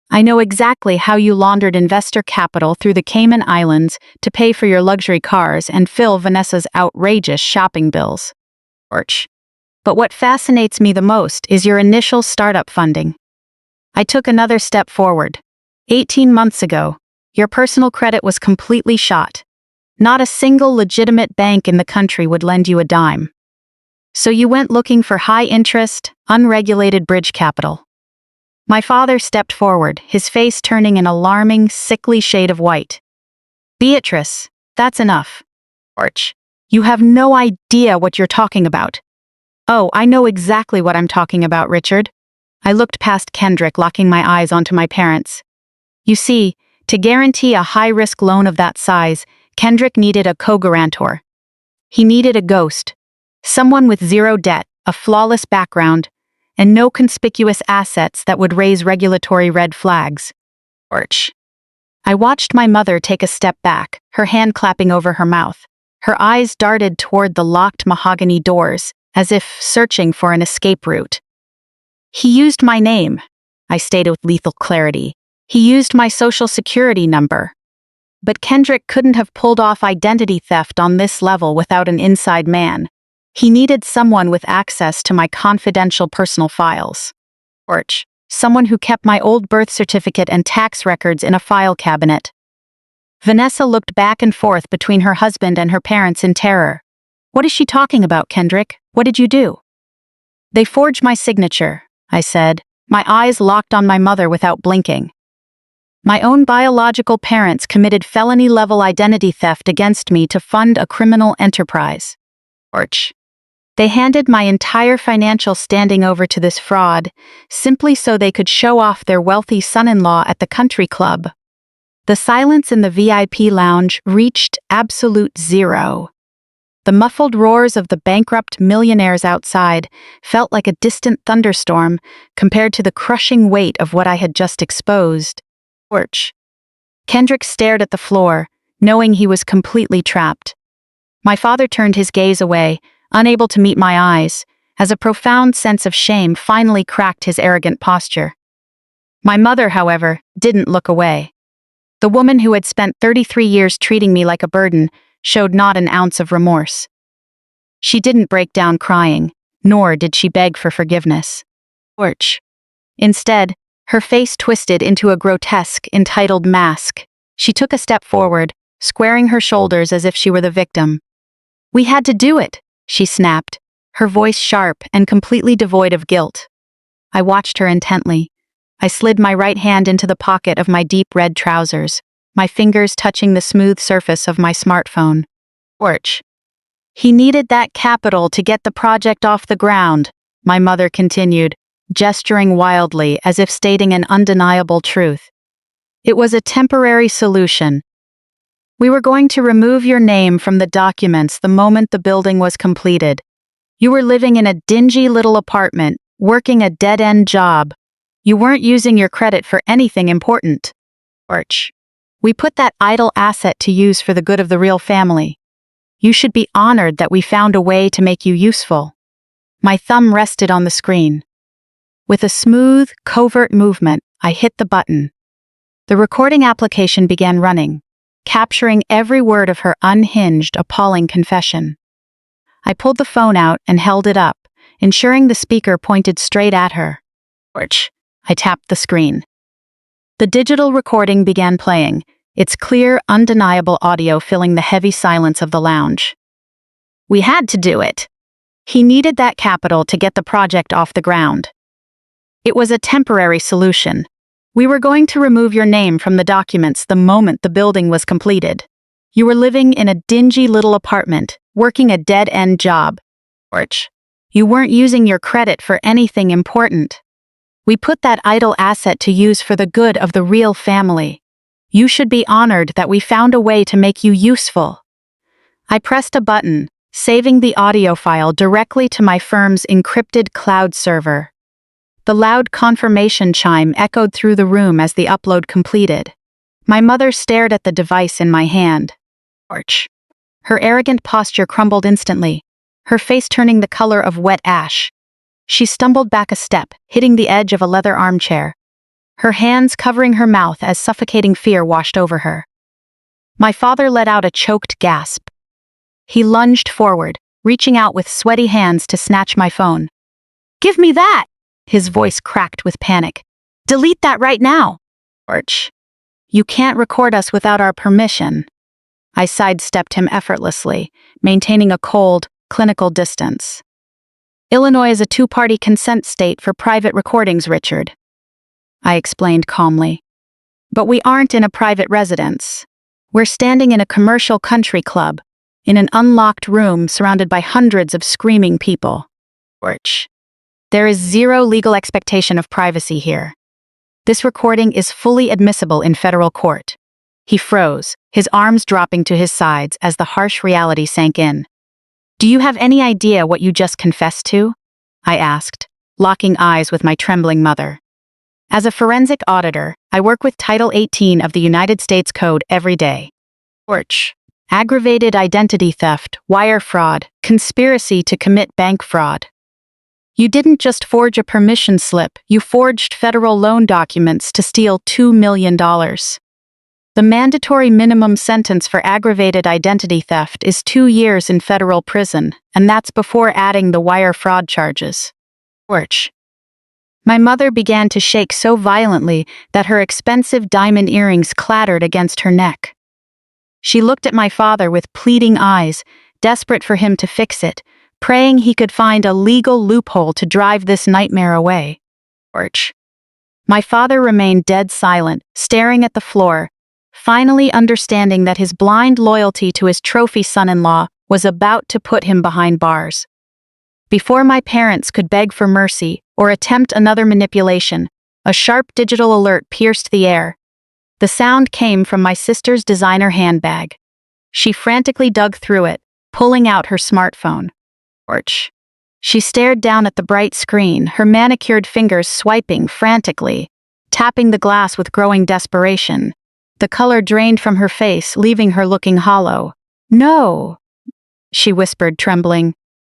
I know exactly how you laundered investor capital through the Cayman Islands to pay for your luxury cars and fill Vanessa's outrageous shopping bills. But what fascinates me the most is your initial startup funding. I took another step forward. 18 months ago, your personal credit was completely shot. Not a single legitimate bank in the country would lend you a dime. So you went looking for high-interest, unregulated bridge capital. My father stepped forward, his face turning an alarming, sickly shade of white. Beatrice, that's enough. You have no idea what you're talking about. Oh, I know exactly what I'm talking about, Richard. I looked past Kendrick, locking my eyes onto my parents. You see, to guarantee a high-risk loan of that size, Kendrick needed a co-guarantor. He needed a ghost. Someone with zero debt, a flawless background, and no conspicuous assets that would raise regulatory red flags. I watched my mother take a step back, her hand clapping over her mouth. Her eyes darted toward the locked mahogany doors, as if searching for an escape route. He used my name, I stated with lethal clarity. He used my social security number. But Kendrick couldn't have pulled off identity theft on this level without an inside man. He needed someone with access to my confidential personal files. Someone who kept my old birth certificate and tax records in a file cabinet. Vanessa looked back and forth between her husband and her parents in terror. What is she talking about, Kendrick? What did you do? They forged my signature, I said, my eyes locked on my mother without blinking. My own biological parents committed felony-level identity theft against me to fund a criminal enterprise. They handed my entire financial standing over to this fraud, simply so they could show off their wealthy son-in-law at the country club. The silence in the VIP lounge reached absolute zero. The muffled roars of the bankrupt millionaires outside felt like a distant thunderstorm compared to the crushing weight of what I had just exposed. Kendrick stared at the floor, knowing he was completely trapped. My father turned his gaze away, unable to meet my eyes, as a profound sense of shame finally cracked his arrogant posture. My mother, however, didn't look away. The woman who had spent 33 years treating me like a burden showed not an ounce of remorse. She didn't break down crying, nor did she beg for forgiveness. Instead, her face twisted into a grotesque, entitled mask. She took a step forward, squaring her shoulders as if she were the victim. "We had to do it," she snapped, her voice sharp and completely devoid of guilt. I watched her intently. I slid my right hand into the pocket of my deep red trousers, my fingers touching the smooth surface of my smartphone. He needed that capital to get the project off the ground, my mother continued, gesturing wildly as if stating an undeniable truth. It was a temporary solution. We were going to remove your name from the documents the moment the building was completed. You were living in a dingy little apartment, working a dead-end job. You weren't using your credit for anything important. We put that idle asset to use for the good of the real family. You should be honored that we found a way to make you useful. My thumb rested on the screen. With a smooth, covert movement, I hit the button. The recording application began running, capturing every word of her unhinged, appalling confession. I pulled the phone out and held it up, ensuring the speaker pointed straight at her. I tapped the screen. The digital recording began playing, its clear, undeniable audio filling the heavy silence of the lounge. We had to do it. He needed that capital to get the project off the ground. It was a temporary solution. We were going to remove your name from the documents the moment the building was completed. You were living in a dingy little apartment, working a dead-end job. You weren't using your credit for anything important. We put that idle asset to use for the good of the real family. You should be honored that we found a way to make you useful. I pressed a button, saving the audio file directly to my firm's encrypted cloud server. The loud confirmation chime echoed through the room as the upload completed. My mother stared at the device in my hand. Her arrogant posture crumbled instantly, her face turning the color of wet ash. She stumbled back a step, hitting the edge of a leather armchair, her hands covering her mouth as suffocating fear washed over her. My father let out a choked gasp. He lunged forward, reaching out with sweaty hands to snatch my phone. "Give me that!" His voice cracked with panic. "Delete that right now!" "You can't record us without our permission." I sidestepped him effortlessly, maintaining a cold, clinical distance. "Illinois is a two-party consent state for private recordings, Richard," I explained calmly. "But we aren't in a private residence. We're standing in a commercial country club, in an unlocked room surrounded by hundreds of screaming people. There is zero legal expectation of privacy here. This recording is fully admissible in federal court." He froze, his arms dropping to his sides as the harsh reality sank in. "Do you have any idea what you just confessed to?" I asked, locking eyes with my trembling mother. "As a forensic auditor, I work with Title 18 of the United States Code every day. Aggravated identity theft, wire fraud, conspiracy to commit bank fraud. You didn't just forge a permission slip, you forged federal loan documents to steal $2 million. The mandatory minimum sentence for aggravated identity theft is 2 years in federal prison, and that's before adding the wire fraud charges." My mother began to shake so violently that her expensive diamond earrings clattered against her neck. She looked at my father with pleading eyes, desperate for him to fix it, praying he could find a legal loophole to drive this nightmare away. My father remained dead silent, staring at the floor, finally understanding that his blind loyalty to his trophy son-in-law was about to put him behind bars. Before my parents could beg for mercy or attempt another manipulation, a sharp digital alert pierced the air. The sound came from my sister's designer handbag. She frantically dug through it, pulling out her smartphone. She stared down at the bright screen, her manicured fingers swiping frantically, tapping the glass with growing desperation. The color drained from her face, leaving her looking hollow. "No," she whispered, trembling.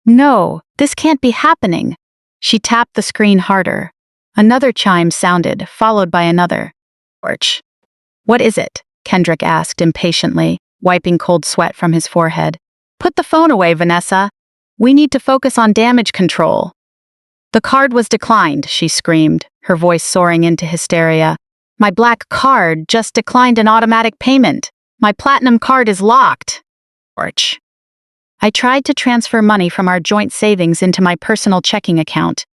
"No, this can't be happening." She tapped the screen harder. Another chime sounded, followed by another. "What is it?" Kendrick asked impatiently, wiping cold sweat from his forehead. "Put the phone away, Vanessa. We need to focus on damage control." "The card was declined," she screamed, her voice soaring into hysteria. "My black card just declined an automatic payment. My platinum card is locked." I tried to transfer money from our joint savings into my personal checking account,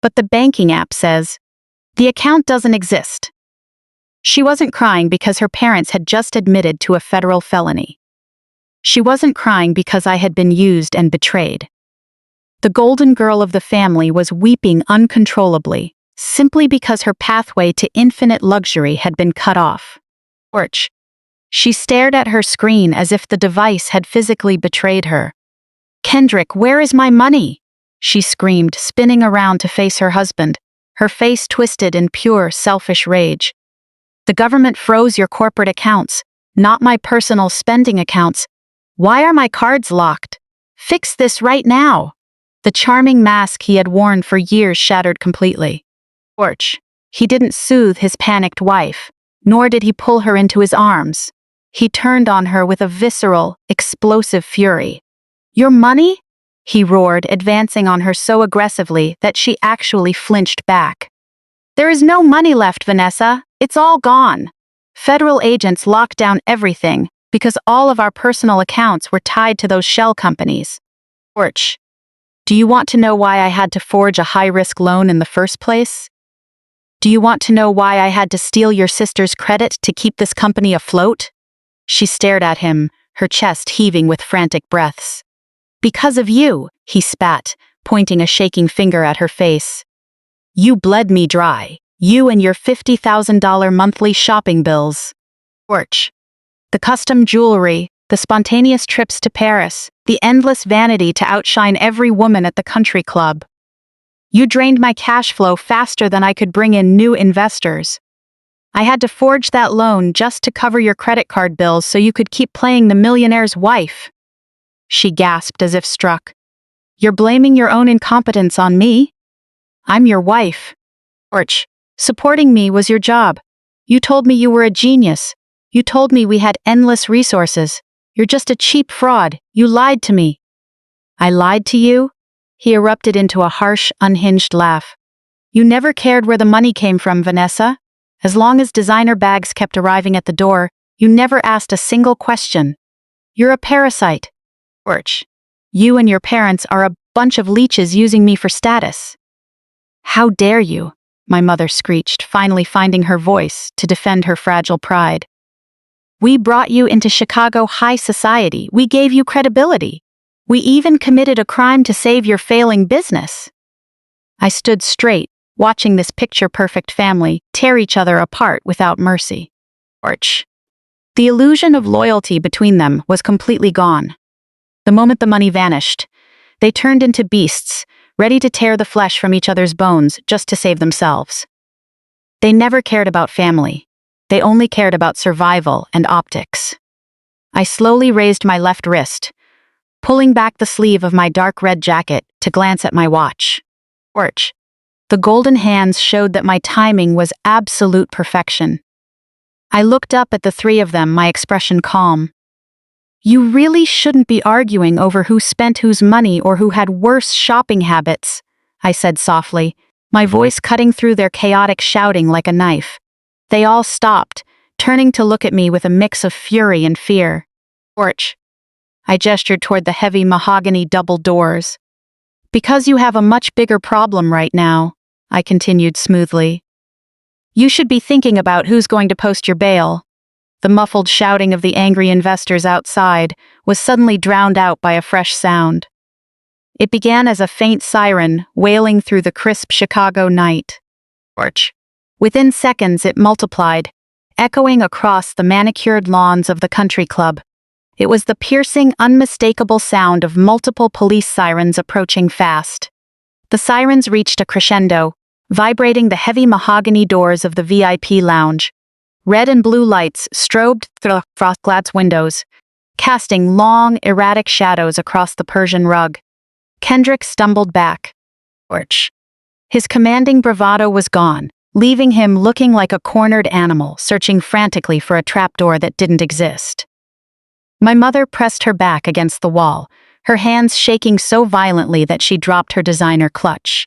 but the banking app says, "The account doesn't exist." She wasn't crying because her parents had just admitted to a federal felony. She wasn't crying because I had been used and betrayed. The golden girl of the family was weeping uncontrollably, simply because her pathway to infinite luxury had been cut off. She stared at her screen as if the device had physically betrayed her. "Kendrick, where is my money?" she screamed, spinning around to face her husband, her face twisted in pure, selfish rage. "The government froze your corporate accounts, not my personal spending accounts. Why are my cards locked? Fix this right now." The charming mask he had worn for years shattered completely. He didn't soothe his panicked wife, nor did he pull her into his arms. He turned on her with a visceral, explosive fury. "Your money?" he roared, advancing on her so aggressively that she actually flinched back. "There is no money left, Vanessa. It's all gone. Federal agents locked down everything because all of our personal accounts were tied to those shell companies." "Do you want to know why I had to forge a high-risk loan in the first place? Do you want to know why I had to steal your sister's credit to keep this company afloat? She stared at him, her chest heaving with frantic breaths. Because of you, he spat, pointing a shaking finger at her face. You bled me dry. You and your $50,000 monthly shopping bills. Torch. The custom jewelry, the spontaneous trips to Paris, the endless vanity to outshine every woman at the country club. You drained my cash flow faster than I could bring in new investors. I had to forge that loan just to cover your credit card bills so you could keep playing the millionaire's wife. She gasped as if struck. You're blaming your own incompetence on me? I'm your wife. Torch. Supporting me was your job. You told me you were a genius. You told me we had endless resources. You're just a cheap fraud. You lied to me. I lied to you? He erupted into a harsh, unhinged laugh. You never cared where the money came from, Vanessa. As long as designer bags kept arriving at the door, you never asked a single question. You're a parasite. Torch. You and your parents are a bunch of leeches using me for status. How dare you? My mother screeched, finally finding her voice to defend her fragile pride. We brought you into Chicago high society. We gave you credibility. We even committed a crime to save your failing business. I stood straight, watching this picture-perfect family tear each other apart without mercy. Torch. The illusion of loyalty between them was completely gone. The moment the money vanished, they turned into beasts, ready to tear the flesh from each other's bones just to save themselves. They never cared about family. They only cared about survival and optics. I slowly raised my left wrist, pulling back the sleeve of my dark red jacket to glance at my watch. Torch. The golden hands showed that my timing was absolute perfection. I looked up at the three of them, my expression calm. You really shouldn't be arguing over who spent whose money or who had worse shopping habits, I said softly, my voice cutting through their chaotic shouting like a knife. They all stopped, turning to look at me with a mix of fury and fear. Torch. I gestured toward the heavy mahogany double doors. Because you have a much bigger problem right now, I continued smoothly. You should be thinking about who's going to post your bail. The muffled shouting of the angry investors outside was suddenly drowned out by a fresh sound. It began as a faint siren wailing through the crisp Chicago night. Torch. Within seconds it multiplied, echoing across the manicured lawns of the country club. It was the piercing, unmistakable sound of multiple police sirens approaching fast. The sirens reached a crescendo, vibrating the heavy mahogany doors of the VIP lounge. Red and blue lights strobed through frost-glass windows, casting long, erratic shadows across the Persian rug. Kendrick stumbled back. Torch. His commanding bravado was gone, leaving him looking like a cornered animal searching frantically for a trapdoor that didn't exist. My mother pressed her back against the wall, her hands shaking so violently that she dropped her designer clutch.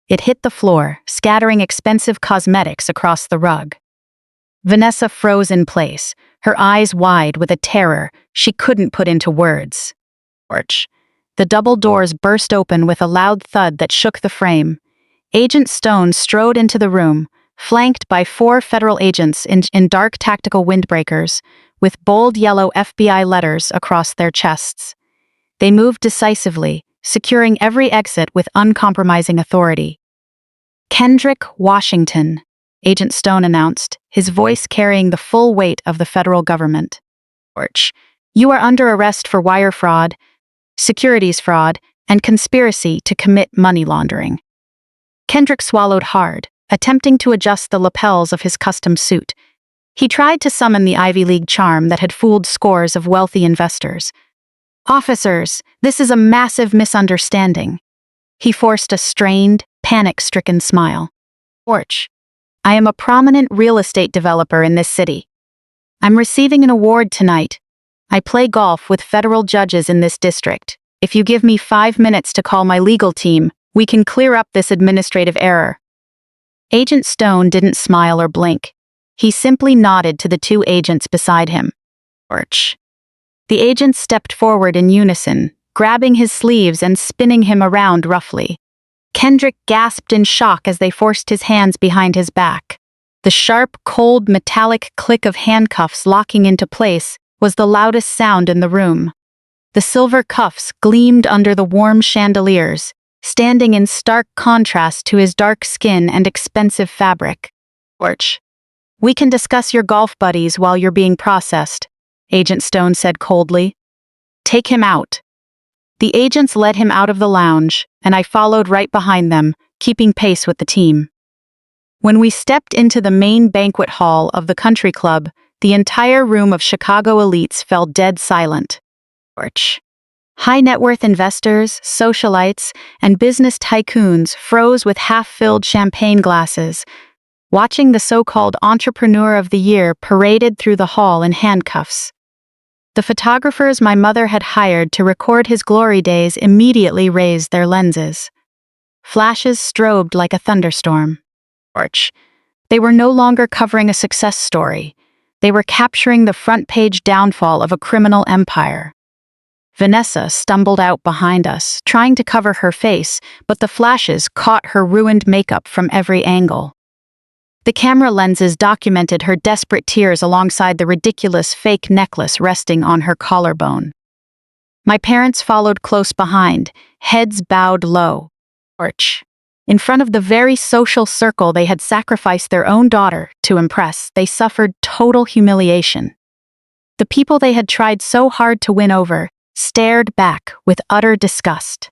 It hit the floor, scattering expensive cosmetics across the rug. Vanessa froze in place, her eyes wide with a terror she couldn't put into words. Torch. The double doors burst open with a loud thud that shook the frame. Agent Stone strode into the room, flanked by 4 federal agents in dark tactical windbreakers, with bold yellow FBI letters across their chests. They moved decisively, securing every exit with uncompromising authority. Kendrick Washington, Agent Stone announced, his voice carrying the full weight of the federal government. Torch. You are under arrest for wire fraud, securities fraud, and conspiracy to commit money laundering. Kendrick swallowed hard, attempting to adjust the lapels of his custom suit. He tried to summon the Ivy League charm that had fooled scores of wealthy investors. Officers, this is a massive misunderstanding. He forced a strained, panic-stricken smile. Torch. I am a prominent real estate developer in this city. I'm receiving an award tonight. I play golf with federal judges in this district. If you give me 5 minutes to call my legal team, we can clear up this administrative error. Agent Stone didn't smile or blink. He simply nodded to the 2 agents beside him. Torch. The agents stepped forward in unison, grabbing his sleeves and spinning him around roughly. Kendrick gasped in shock as they forced his hands behind his back. The sharp, cold, metallic click of handcuffs locking into place was the loudest sound in the room. The silver cuffs gleamed under the warm chandeliers, standing in stark contrast to his dark skin and expensive fabric. "Orch, we can discuss your golf buddies while you're being processed," Agent Stone said coldly. "Take him out." The agents led him out of the lounge, and I followed right behind them, keeping pace with the team. When we stepped into the main banquet hall of the country club, the entire room of Chicago elites fell dead silent. High net worth investors, socialites, and business tycoons froze with half-filled champagne glasses, watching the so-called entrepreneur of the year paraded through the hall in handcuffs. The photographers my mother had hired to record his glory days immediately raised their lenses. Flashes strobed like a thunderstorm. They were no longer covering a success story. They were capturing the front-page downfall of a criminal empire. Vanessa stumbled out behind us, trying to cover her face, but the flashes caught her ruined makeup from every angle. The camera lenses documented her desperate tears alongside the ridiculous fake necklace resting on her collarbone. My parents followed close behind, heads bowed low. In front of the very social circle they had sacrificed their own daughter to impress, they suffered total humiliation. The people they had tried so hard to win over stared back with utter disgust.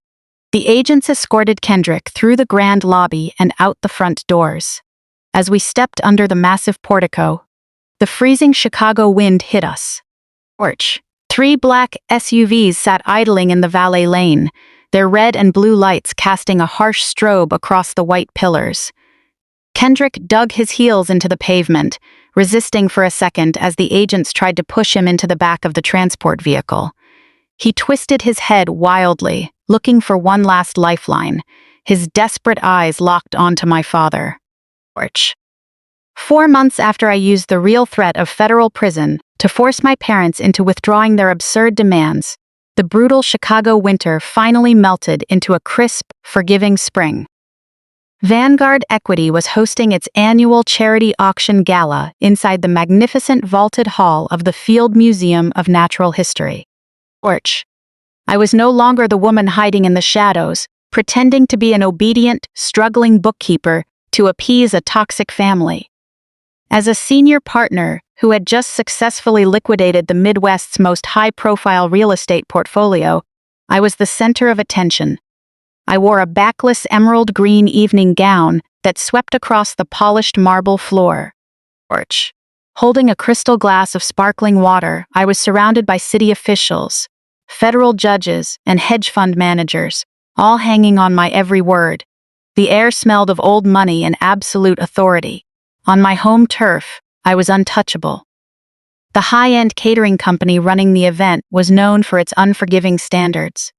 The agents escorted Kendrick through the grand lobby and out the front doors. As we stepped under the massive portico, the freezing Chicago wind hit us. 3 black SUVs sat idling in the valet lane, their red and blue lights casting a harsh strobe across the white pillars. Kendrick dug his heels into the pavement, resisting for a second as the agents tried to push him into the back of the transport vehicle. He twisted his head wildly, looking for one last lifeline, his desperate eyes locked onto my father. 4 months after I used the real threat of federal prison to force my parents into withdrawing their absurd demands, the brutal Chicago winter finally melted into a crisp, forgiving spring. Vanguard Equity was hosting its annual charity auction gala inside the magnificent vaulted hall of the Field Museum of Natural History. I was no longer the woman hiding in the shadows, pretending to be an obedient, struggling bookkeeper to appease a toxic family. As a senior partner who had just successfully liquidated the Midwest's most high-profile real estate portfolio, I was the center of attention. I wore a backless emerald green evening gown that swept across the polished marble floor. Holding a crystal glass of sparkling water, I was surrounded by city officials, federal judges, and hedge fund managers, all hanging on my every word. The air smelled of old money and absolute authority. On my home turf, I was untouchable. The high-end catering company running the event was known for its unforgiving standards.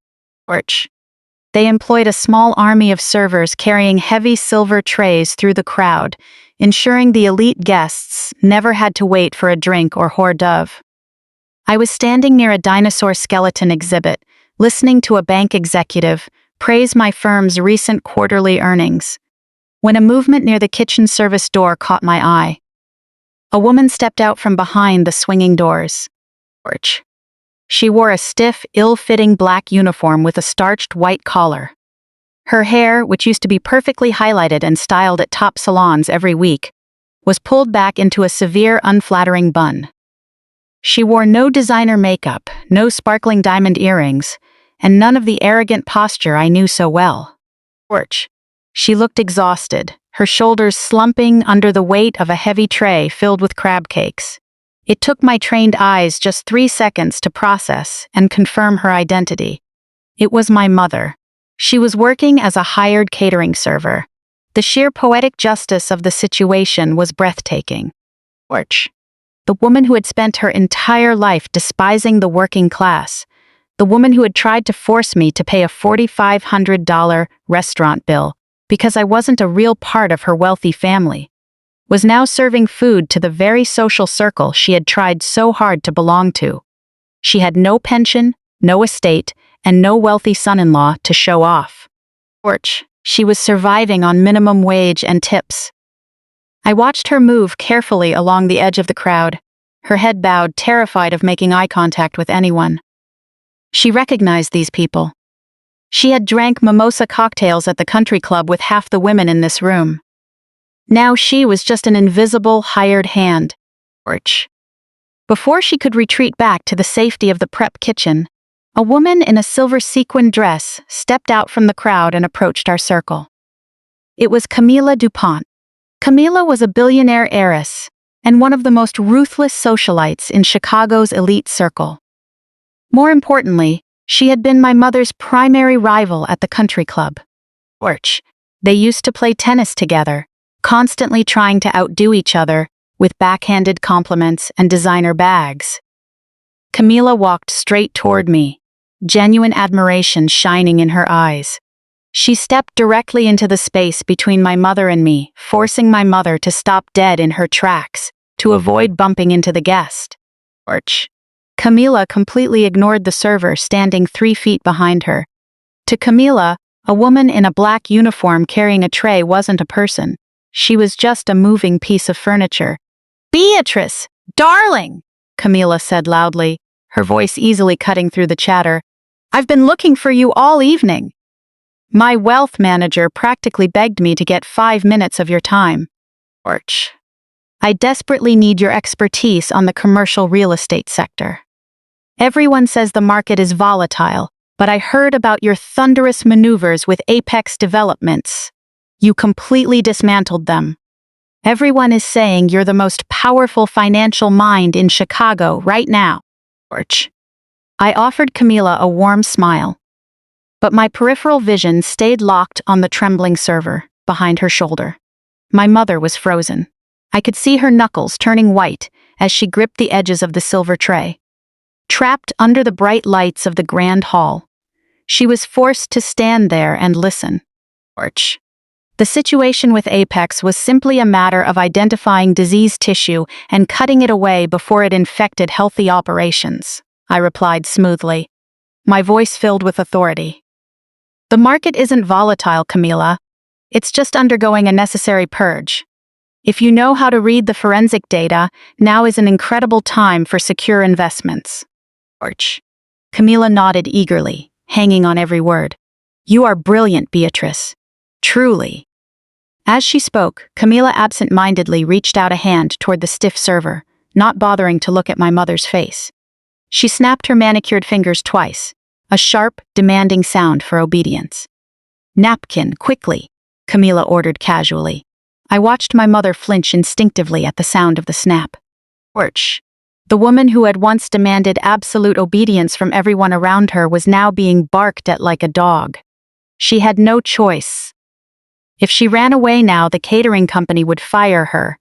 They employed a small army of servers carrying heavy silver trays through the crowd, ensuring the elite guests never had to wait for a drink or hors d'oeuvre. I was standing near a dinosaur skeleton exhibit, listening to a bank executive praise my firm's recent quarterly earnings, when a movement near the kitchen service door caught my eye. A woman stepped out from behind the swinging doors. She wore a stiff, ill-fitting black uniform with a starched white collar. Her hair, which used to be perfectly highlighted and styled at top salons every week, was pulled back into a severe, unflattering bun. She wore no designer makeup, no sparkling diamond earrings, and none of the arrogant posture I knew so well. She looked exhausted, her shoulders slumping under the weight of a heavy tray filled with crab cakes. It took my trained eyes just 3 seconds to process and confirm her identity. It was my mother. She was working as a hired catering server. The sheer poetic justice of the situation was breathtaking. The woman who had spent her entire life despising the working class, the woman who had tried to force me to pay a $4,500 restaurant bill because I wasn't a real part of her wealthy family, was now serving food to the very social circle she had tried so hard to belong to. She had no pension, no estate, and no wealthy son-in-law to show off. She was surviving on minimum wage and tips. I watched her move carefully along the edge of the crowd, her head bowed, terrified of making eye contact with anyone. She recognized these people. She had drank mimosa cocktails at the country club with half the women in this room. Now she was just an invisible, hired hand. Before she could retreat back to the safety of the prep kitchen, a woman in a silver sequined dress stepped out from the crowd and approached our circle. It was Camila DuPont. Camila was a billionaire heiress and one of the most ruthless socialites in Chicago's elite circle. More importantly, she had been my mother's primary rival at the country club. They used to play tennis together, constantly trying to outdo each other with backhanded compliments and designer bags. Camila walked straight toward me, genuine admiration shining in her eyes. She stepped directly into the space between my mother and me, forcing my mother to stop dead in her tracks to avoid bumping into the guest. Camila completely ignored the server standing 3 feet behind her. To Camila, a woman in a black uniform carrying a tray wasn't a person. She was just a moving piece of furniture. "Beatrice, darling," Camila said loudly, her voice easily cutting through the chatter. "I've been looking for you all evening. My wealth manager practically begged me to get 5 minutes of your time. I desperately need your expertise on the commercial real estate sector. Everyone says the market is volatile, but I heard about your thunderous maneuvers with Apex Developments. You completely dismantled them. Everyone is saying you're the most powerful financial mind in Chicago right now." I offered Camila a warm smile, but my peripheral vision stayed locked on the trembling server behind her shoulder. My mother was frozen. I could see her knuckles turning white as she gripped the edges of the silver tray. Trapped under the bright lights of the grand hall, she was forced to stand there and listen. The situation with Apex was simply a matter of identifying diseased tissue and cutting it away before it infected healthy operations, I replied smoothly, my voice filled with authority. The market isn't volatile, Camila. It's just undergoing a necessary purge. If you know how to read the forensic data, now is an incredible time for secure investments. Camila nodded eagerly, hanging on every word. You are brilliant, Beatrice. Truly. As she spoke, Camila absent-mindedly reached out a hand toward the stiff server, not bothering to look at my mother's face. She snapped her manicured fingers twice, a sharp, demanding sound for obedience. Napkin, quickly, Camila ordered casually. I watched my mother flinch instinctively at the sound of the snap. The woman who had once demanded absolute obedience from everyone around her was now being barked at like a dog. She had no choice. If she ran away now, the catering company would fire her,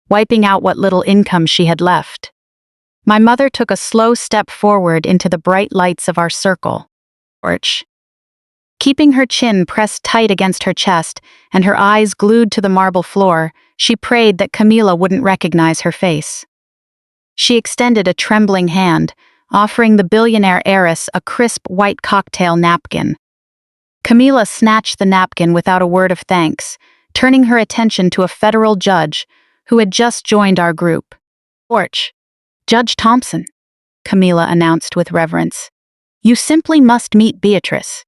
wiping out what little income she had left. My mother took a slow step forward into the bright lights of our circle. Keeping her chin pressed tight against her chest and her eyes glued to the marble floor, she prayed that Camila wouldn't recognize her face. She extended a trembling hand, offering the billionaire heiress a crisp white cocktail napkin. Camila snatched the napkin without a word of thanks, turning her attention to a federal judge who had just joined our group. Judge Thompson, Camila announced with reverence. You simply must meet Beatrice.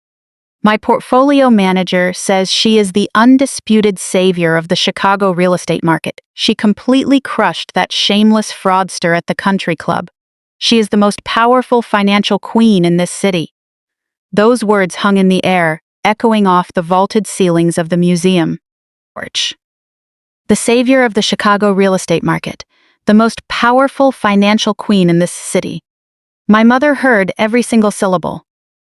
My portfolio manager says she is the undisputed savior of the Chicago real estate market. She completely crushed that shameless fraudster at the country club. She is the most powerful financial queen in this city. Those words hung in the air, echoing off the vaulted ceilings of the museum. The savior of the Chicago real estate market, the most powerful financial queen in this city. My mother heard every single syllable.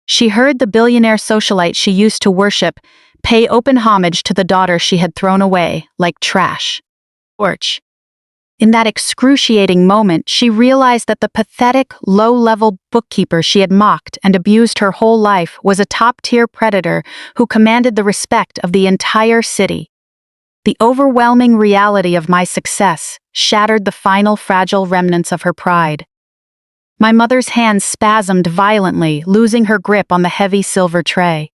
She heard the billionaire socialite she used to worship pay open homage to the daughter she had thrown away like trash. In that excruciating moment, she realized that the pathetic, low-level bookkeeper she had mocked and abused her whole life was a top-tier predator who commanded the respect of the entire city. The overwhelming reality of my success shattered the final fragile remnants of her pride. My mother's hands spasmed violently, losing her grip on the heavy silver tray.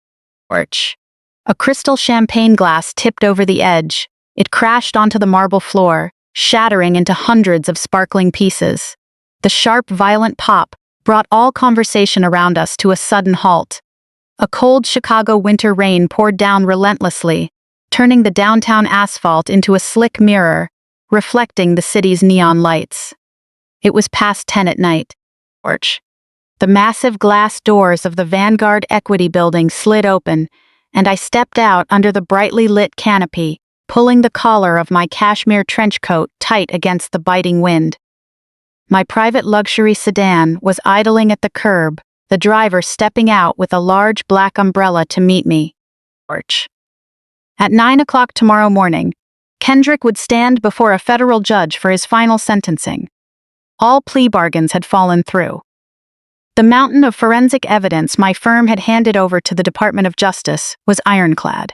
A crystal champagne glass tipped over the edge. It crashed onto the marble floor, shattering into hundreds of sparkling pieces. The sharp, violent pop brought all conversation around us to a sudden halt. A cold Chicago winter rain poured down relentlessly, turning the downtown asphalt into a slick mirror, reflecting the city's neon lights. It was past 10 at night. Porch. The massive glass doors of the Vanguard Equity Building slid open, and I stepped out under the brightly lit canopy, pulling the collar of my cashmere trench coat tight against the biting wind. My private luxury sedan was idling at the curb, the driver stepping out with a large black umbrella to meet me. Porch. At 9 o'clock tomorrow morning, Kendrick would stand before a federal judge for his final sentencing. All plea bargains had fallen through. The mountain of forensic evidence my firm had handed over to the Department of Justice was ironclad.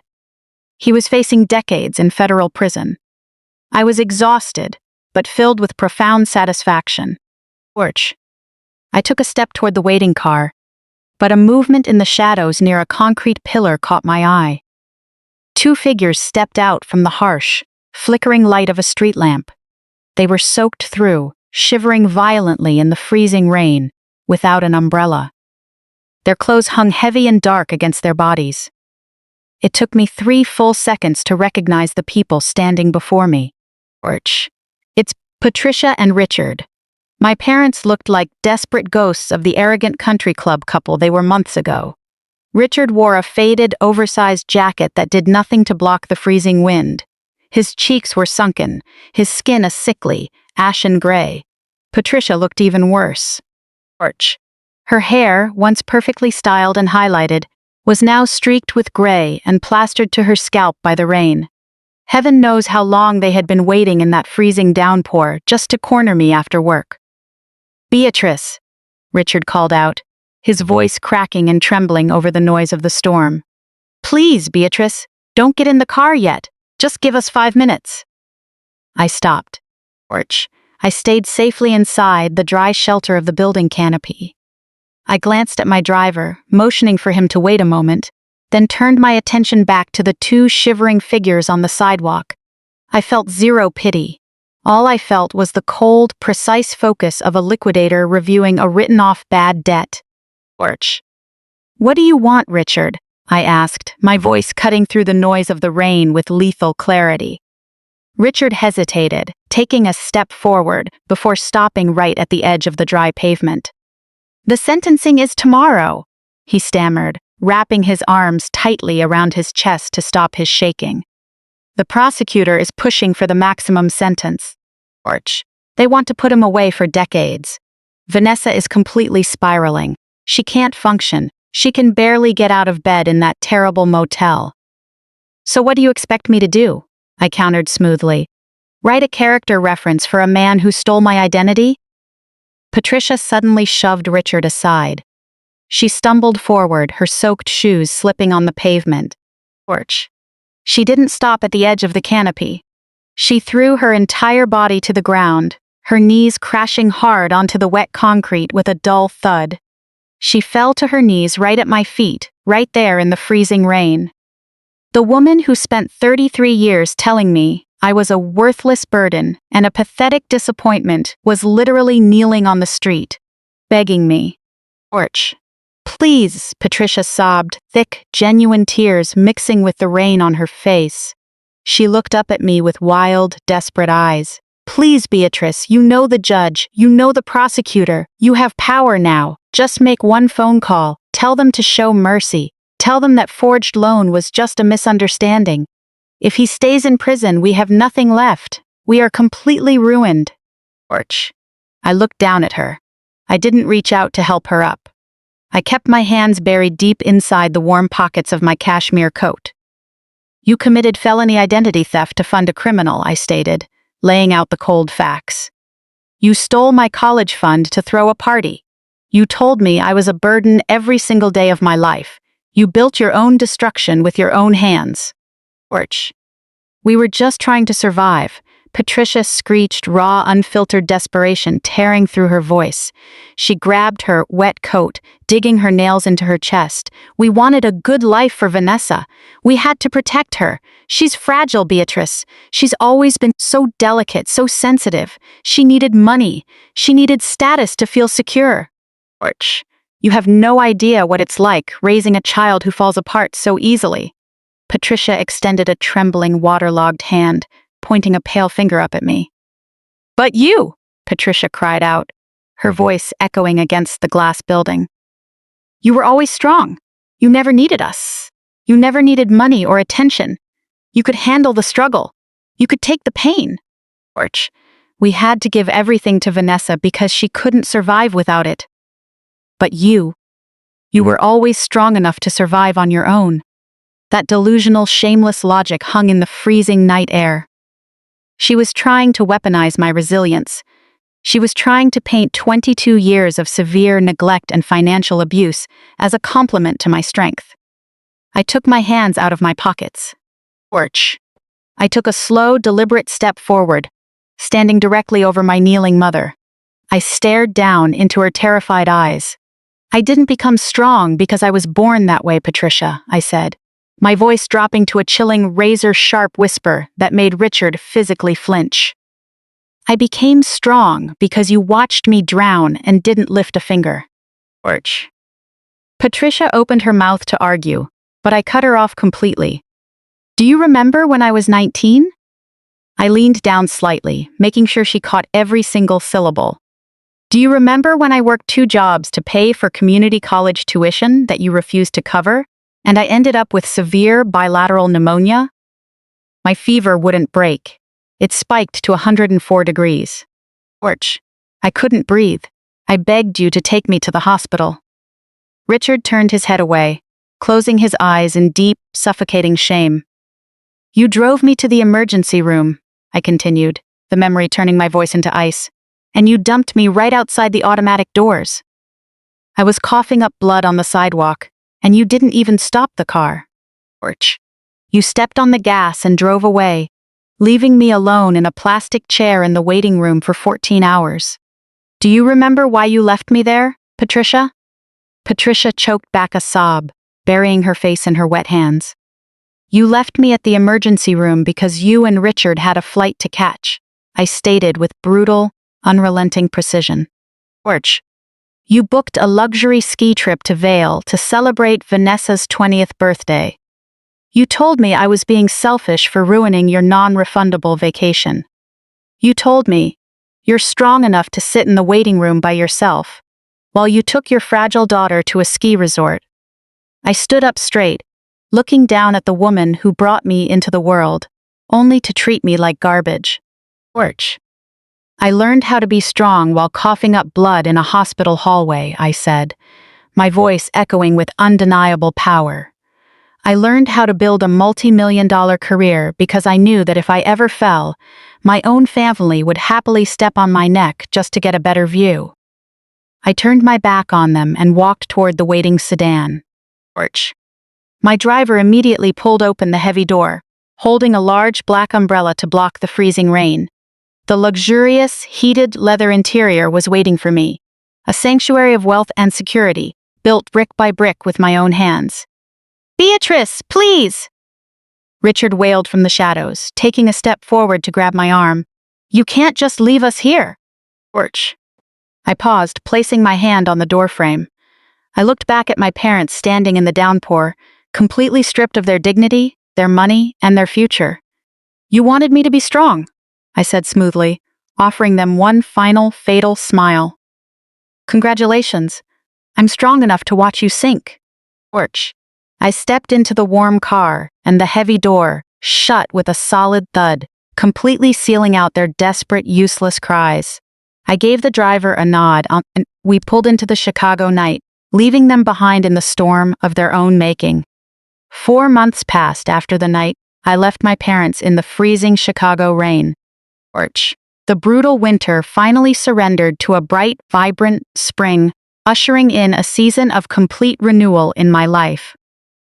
He was facing decades in federal prison. I was exhausted, but filled with profound satisfaction. Porch. I took a step toward the waiting car, but a movement in the shadows near a concrete pillar caught my eye. Two figures stepped out from the harsh, flickering light of a street lamp. They were soaked through, shivering violently in the freezing rain, without an umbrella. Their clothes hung heavy and dark against their bodies. It took me 3 full seconds to recognize the people standing before me. Porch. It's Patricia and Richard. My parents looked like desperate ghosts of the arrogant country club couple they were months ago. Richard wore a faded, oversized jacket that did nothing to block the freezing wind. His cheeks were sunken, his skin a sickly, ashen gray. Patricia looked even worse. Porch. Her hair, once perfectly styled and highlighted, was now streaked with gray and plastered to her scalp by the rain. Heaven knows how long they had been waiting in that freezing downpour just to corner me after work. "Beatrice," Richard called out, his voice cracking and trembling over the noise of the storm. "Please, Beatrice, don't get in the car yet. Just give us 5 minutes." I stopped. Porch. I stayed safely inside the dry shelter of the building canopy. I glanced at my driver, motioning for him to wait a moment, then turned my attention back to the 2 shivering figures on the sidewalk. I felt zero pity. All I felt was the cold, precise focus of a liquidator reviewing a written-off bad debt. Porch. "What do you want, Richard?" I asked, my voice cutting through the noise of the rain with lethal clarity. Richard hesitated, taking a step forward before stopping right at the edge of the dry pavement. "The sentencing is tomorrow," he stammered, wrapping his arms tightly around his chest to stop his shaking. "The prosecutor is pushing for the maximum sentence. Porch. They want to put him away for decades. Vanessa is completely spiraling. She can't function. She can barely get out of bed in that terrible motel." "So what do you expect me to do?" I countered smoothly. "Write a character reference for a man who stole my identity?" Patricia suddenly shoved Richard aside. She stumbled forward, her soaked shoes slipping on the pavement. Porch. She didn't stop at the edge of the canopy. She threw her entire body to the ground, her knees crashing hard onto the wet concrete with a dull thud. She fell to her knees right at my feet, right there in the freezing rain. The woman who spent 33 years telling me I was a worthless burden and a pathetic disappointment was literally kneeling on the street, begging me. "Porch. Please," Patricia sobbed, thick, genuine tears mixing with the rain on her face. She looked up at me with wild, desperate eyes. "Please, Beatrice, you know the judge, you know the prosecutor, you have power now. Just make one phone call, tell them to show mercy, tell them that forged loan was just a misunderstanding. If he stays in prison, we have nothing left. We are completely ruined." Porch. I looked down at her. I didn't reach out to help her up. I kept my hands buried deep inside the warm pockets of my cashmere coat. "You committed felony identity theft to fund a criminal," I stated, laying out the cold facts. "You stole my college fund to throw a party. You told me I was a burden every single day of my life. You built your own destruction with your own hands." Porch. "We were just trying to survive. Patricia screeched, raw, unfiltered desperation tearing through her voice. She grabbed her wet coat, digging her nails into her chest. We wanted a good life for Vanessa. We had to protect her. She's fragile, Beatrice. She's always been so delicate, so sensitive. She needed money. She needed status to feel secure. George, you have no idea what it's like raising a child who falls apart so easily. Patricia extended a trembling, waterlogged hand, pointing a pale finger up at me. But you, Patricia cried out, her voice echoing against the glass building. You were always strong. You never needed us. You never needed money or attention. You could handle the struggle. You could take the pain. George, we had to give everything to Vanessa because she couldn't survive without it. But you were always strong enough to survive on your own. That delusional, shameless logic hung in the freezing night air. She was trying to weaponize my resilience. She was trying to paint 22 years of severe neglect and financial abuse as a compliment to my strength. I took my hands out of my pockets. George. I took a slow, deliberate step forward, standing directly over my kneeling mother. I stared down into her terrified eyes. I didn't become strong because I was born that way, Patricia, I said, my voice dropping to a chilling, razor-sharp whisper that made Richard physically flinch. I became strong because you watched me drown and didn't lift a finger. George. Patricia opened her mouth to argue, but I cut her off completely. Do you remember when I was 19? I leaned down slightly, making sure she caught every single syllable. Do you remember when I worked 2 jobs to pay for community college tuition that you refused to cover? And I ended up with severe bilateral pneumonia? My fever wouldn't break. It spiked to 104 degrees. George, I couldn't breathe. I begged you to take me to the hospital. Richard turned his head away, closing his eyes in deep, suffocating shame. You drove me to the emergency room, I continued, the memory turning my voice into ice, and you dumped me right outside the automatic doors. I was coughing up blood on the sidewalk, and you didn't even stop the car. George, you stepped on the gas and drove away, leaving me alone in a plastic chair in the waiting room for 14 hours. Do you remember why you left me there, Patricia? Patricia choked back a sob, burying her face in her wet hands. You left me at the emergency room because you and Richard had a flight to catch, I stated with brutal, unrelenting precision. George, you booked a luxury ski trip to Vail to celebrate Vanessa's 20th birthday. You told me I was being selfish for ruining your non-refundable vacation. You told me, you're strong enough to sit in the waiting room by yourself, while you took your fragile daughter to a ski resort. I stood up straight, looking down at the woman who brought me into the world, only to treat me like garbage. George. I learned how to be strong while coughing up blood in a hospital hallway, I said, my voice echoing with undeniable power. I learned how to build a multi-million-dollar career because I knew that if I ever fell, my own family would happily step on my neck just to get a better view. I turned my back on them and walked toward the waiting sedan. George. My driver immediately pulled open the heavy door, holding a large black umbrella to block the freezing rain. The luxurious, heated leather interior was waiting for me, a sanctuary of wealth and security, built brick by brick with my own hands. Beatrice, please! Richard wailed from the shadows, taking a step forward to grab my arm. You can't just leave us here. George. I paused, placing my hand on the doorframe. I looked back at my parents standing in the downpour, completely stripped of their dignity, their money, and their future. You wanted me to be strong, I said smoothly, offering them one final, fatal smile. Congratulations. I'm strong enough to watch you sink. George. I stepped into the warm car, and the heavy door shut with a solid thud, completely sealing out their desperate, useless cries. I gave the driver a nod, and we pulled into the Chicago night, leaving them behind in the storm of their own making. 4 months passed after the night I left my parents in the freezing Chicago rain. George. The brutal winter finally surrendered to a bright, vibrant spring, ushering in a season of complete renewal in my life.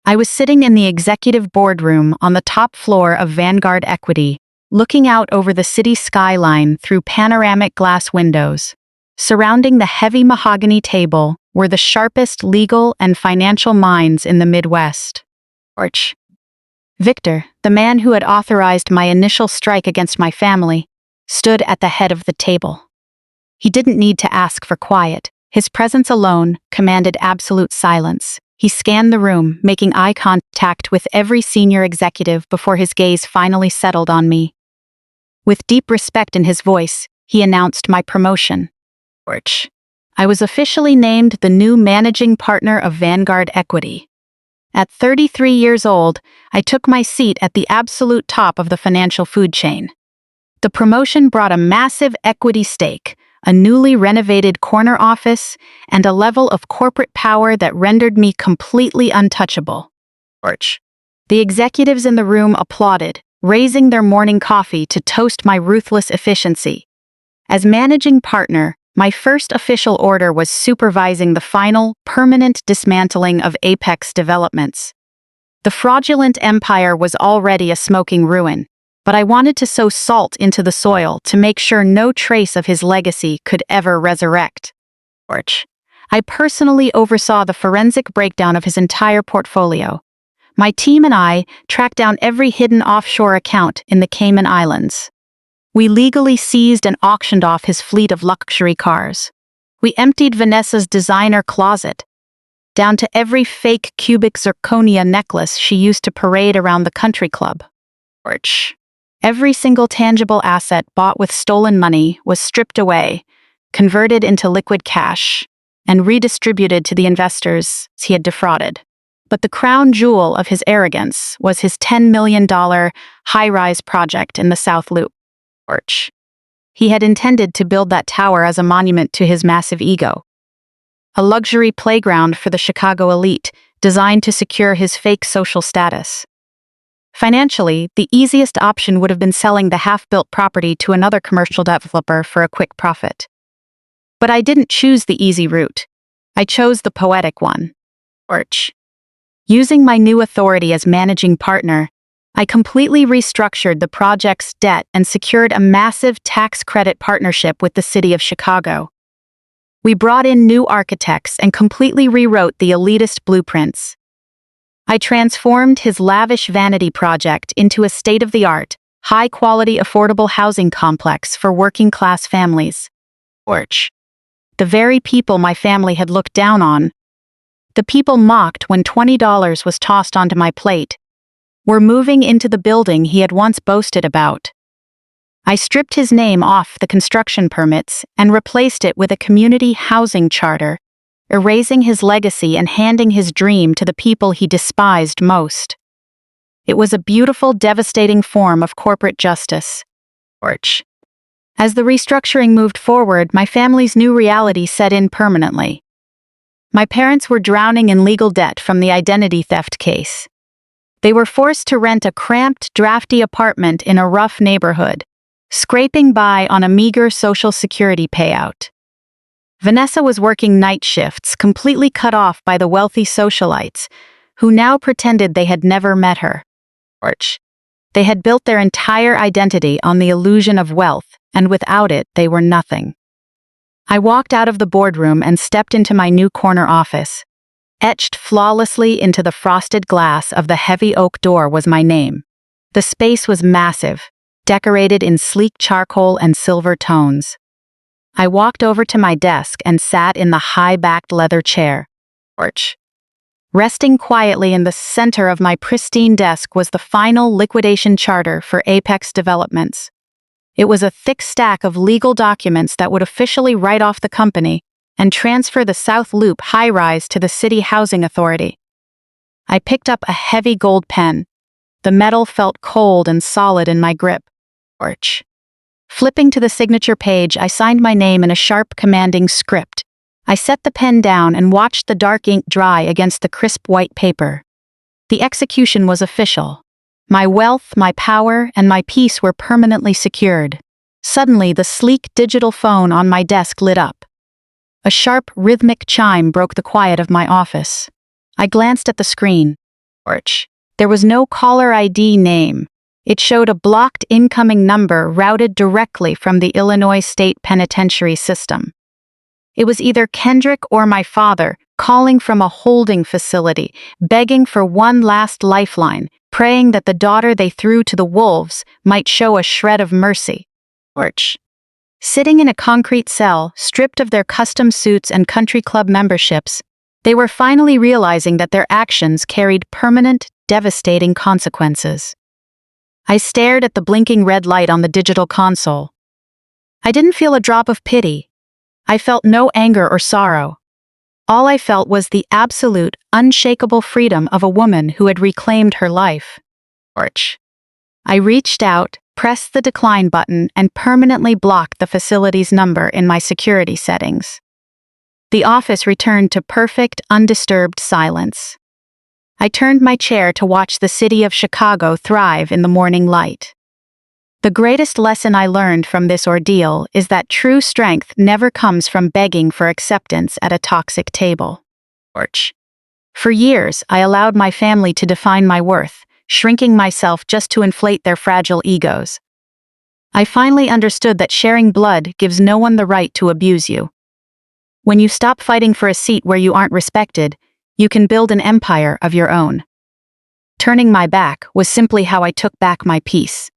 I was sitting in the executive boardroom on the top floor of Vanguard Equity, looking out over the city skyline through panoramic glass windows. Surrounding the heavy mahogany table were the sharpest legal and financial minds in the Midwest. Orch. Victor, the man who had authorized my initial strike against my family, stood at the head of the table. He didn't need to ask for quiet. His presence alone commanded absolute silence. He scanned the room, making eye contact with every senior executive before his gaze finally settled on me. With deep respect in his voice, he announced my promotion. I was officially named the new managing partner of Vanguard Equity. At 33 years old, I took my seat at the absolute top of the financial food chain. The promotion brought a massive equity stake, a newly renovated corner office, and a level of corporate power that rendered me completely untouchable. The executives in the room applauded, raising their morning coffee to toast my ruthless efficiency. As managing partner, my first official order was supervising the final, permanent dismantling of Apex developments. The fraudulent empire was already a smoking ruin, but I wanted to sow salt into the soil to make sure no trace of his legacy could ever resurrect. I personally oversaw the forensic breakdown of his entire portfolio. My team and I tracked down every hidden offshore account in the Cayman Islands. We legally seized and auctioned off his fleet of luxury cars. We emptied Vanessa's designer closet, down to every fake cubic zirconia necklace she used to parade around the country club. Every single tangible asset bought with stolen money was stripped away, converted into liquid cash, and redistributed to the investors he had defrauded. But the crown jewel of his arrogance was his $10 million high-rise project in the South Loop. He had intended to build that tower as a monument to his massive ego. A luxury playground for the Chicago elite, designed to secure his fake social status. Financially, the easiest option would have been selling the half-built property to another commercial developer for a quick profit. But I didn't choose the easy route. I chose the poetic one. Using my new authority as managing partner, I completely restructured the project's debt and secured a massive tax credit partnership with the city of Chicago. We brought in new architects and completely rewrote the elitist blueprints. I transformed his lavish vanity project into a state-of-the-art, high-quality affordable housing complex for working-class families. The very people my family had looked down on, the people mocked when $20 was tossed onto my plate, were moving into the building he had once boasted about. I stripped his name off the construction permits and replaced it with a community housing charter, erasing his legacy and handing his dream to the people he despised most. It was a beautiful, devastating form of corporate justice. As the restructuring moved forward, my family's new reality set in permanently. My parents were drowning in legal debt from the identity theft case. They were forced to rent a cramped, drafty apartment in a rough neighborhood, scraping by on a meager Social Security payout. Vanessa was working night shifts, completely cut off by the wealthy socialites, who now pretended they had never met her. They had built their entire identity on the illusion of wealth, and without it, they were nothing. I walked out of the boardroom and stepped into my new corner office. Etched flawlessly into the frosted glass of the heavy oak door was my name. The space was massive, decorated in sleek charcoal and silver tones. I walked over to my desk and sat in the high-backed leather chair. Resting quietly in the center of my pristine desk was the final liquidation charter for Apex Developments. It was a thick stack of legal documents that would officially write off the company and transfer the South Loop high-rise to the City Housing Authority. I picked up a heavy gold pen. The metal felt cold and solid in my grip. Flipping to the signature page, I signed my name in a sharp, commanding script. I set the pen down and watched the dark ink dry against the crisp white paper. The execution was official. My wealth, my power, and my peace were permanently secured. Suddenly, the sleek digital phone on my desk lit up. A sharp, rhythmic chime broke the quiet of my office. I glanced at the screen. There was no caller ID name. It showed a blocked incoming number routed directly from the Illinois State Penitentiary system. It was either Kendrick or my father, calling from a holding facility, begging for one last lifeline, praying that the daughter they threw to the wolves might show a shred of mercy. Orch. Sitting in a concrete cell, stripped of their custom suits and country club memberships, they were finally realizing that their actions carried permanent, devastating consequences. I stared at the blinking red light on the digital console. I didn't feel a drop of pity. I felt no anger or sorrow. All I felt was the absolute, unshakable freedom of a woman who had reclaimed her life. Orch. I reached out, pressed the decline button, and permanently blocked the facility's number in my security settings. The office returned to perfect, undisturbed silence. I turned my chair to watch the city of Chicago thrive in the morning light. The greatest lesson I learned from this ordeal is that true strength never comes from begging for acceptance at a toxic table. Orch. For years, I allowed my family to define my worth, shrinking myself just to inflate their fragile egos. I finally understood that sharing blood gives no one the right to abuse you. When you stop fighting for a seat where you aren't respected, you can build an empire of your own. Turning my back was simply how I took back my peace.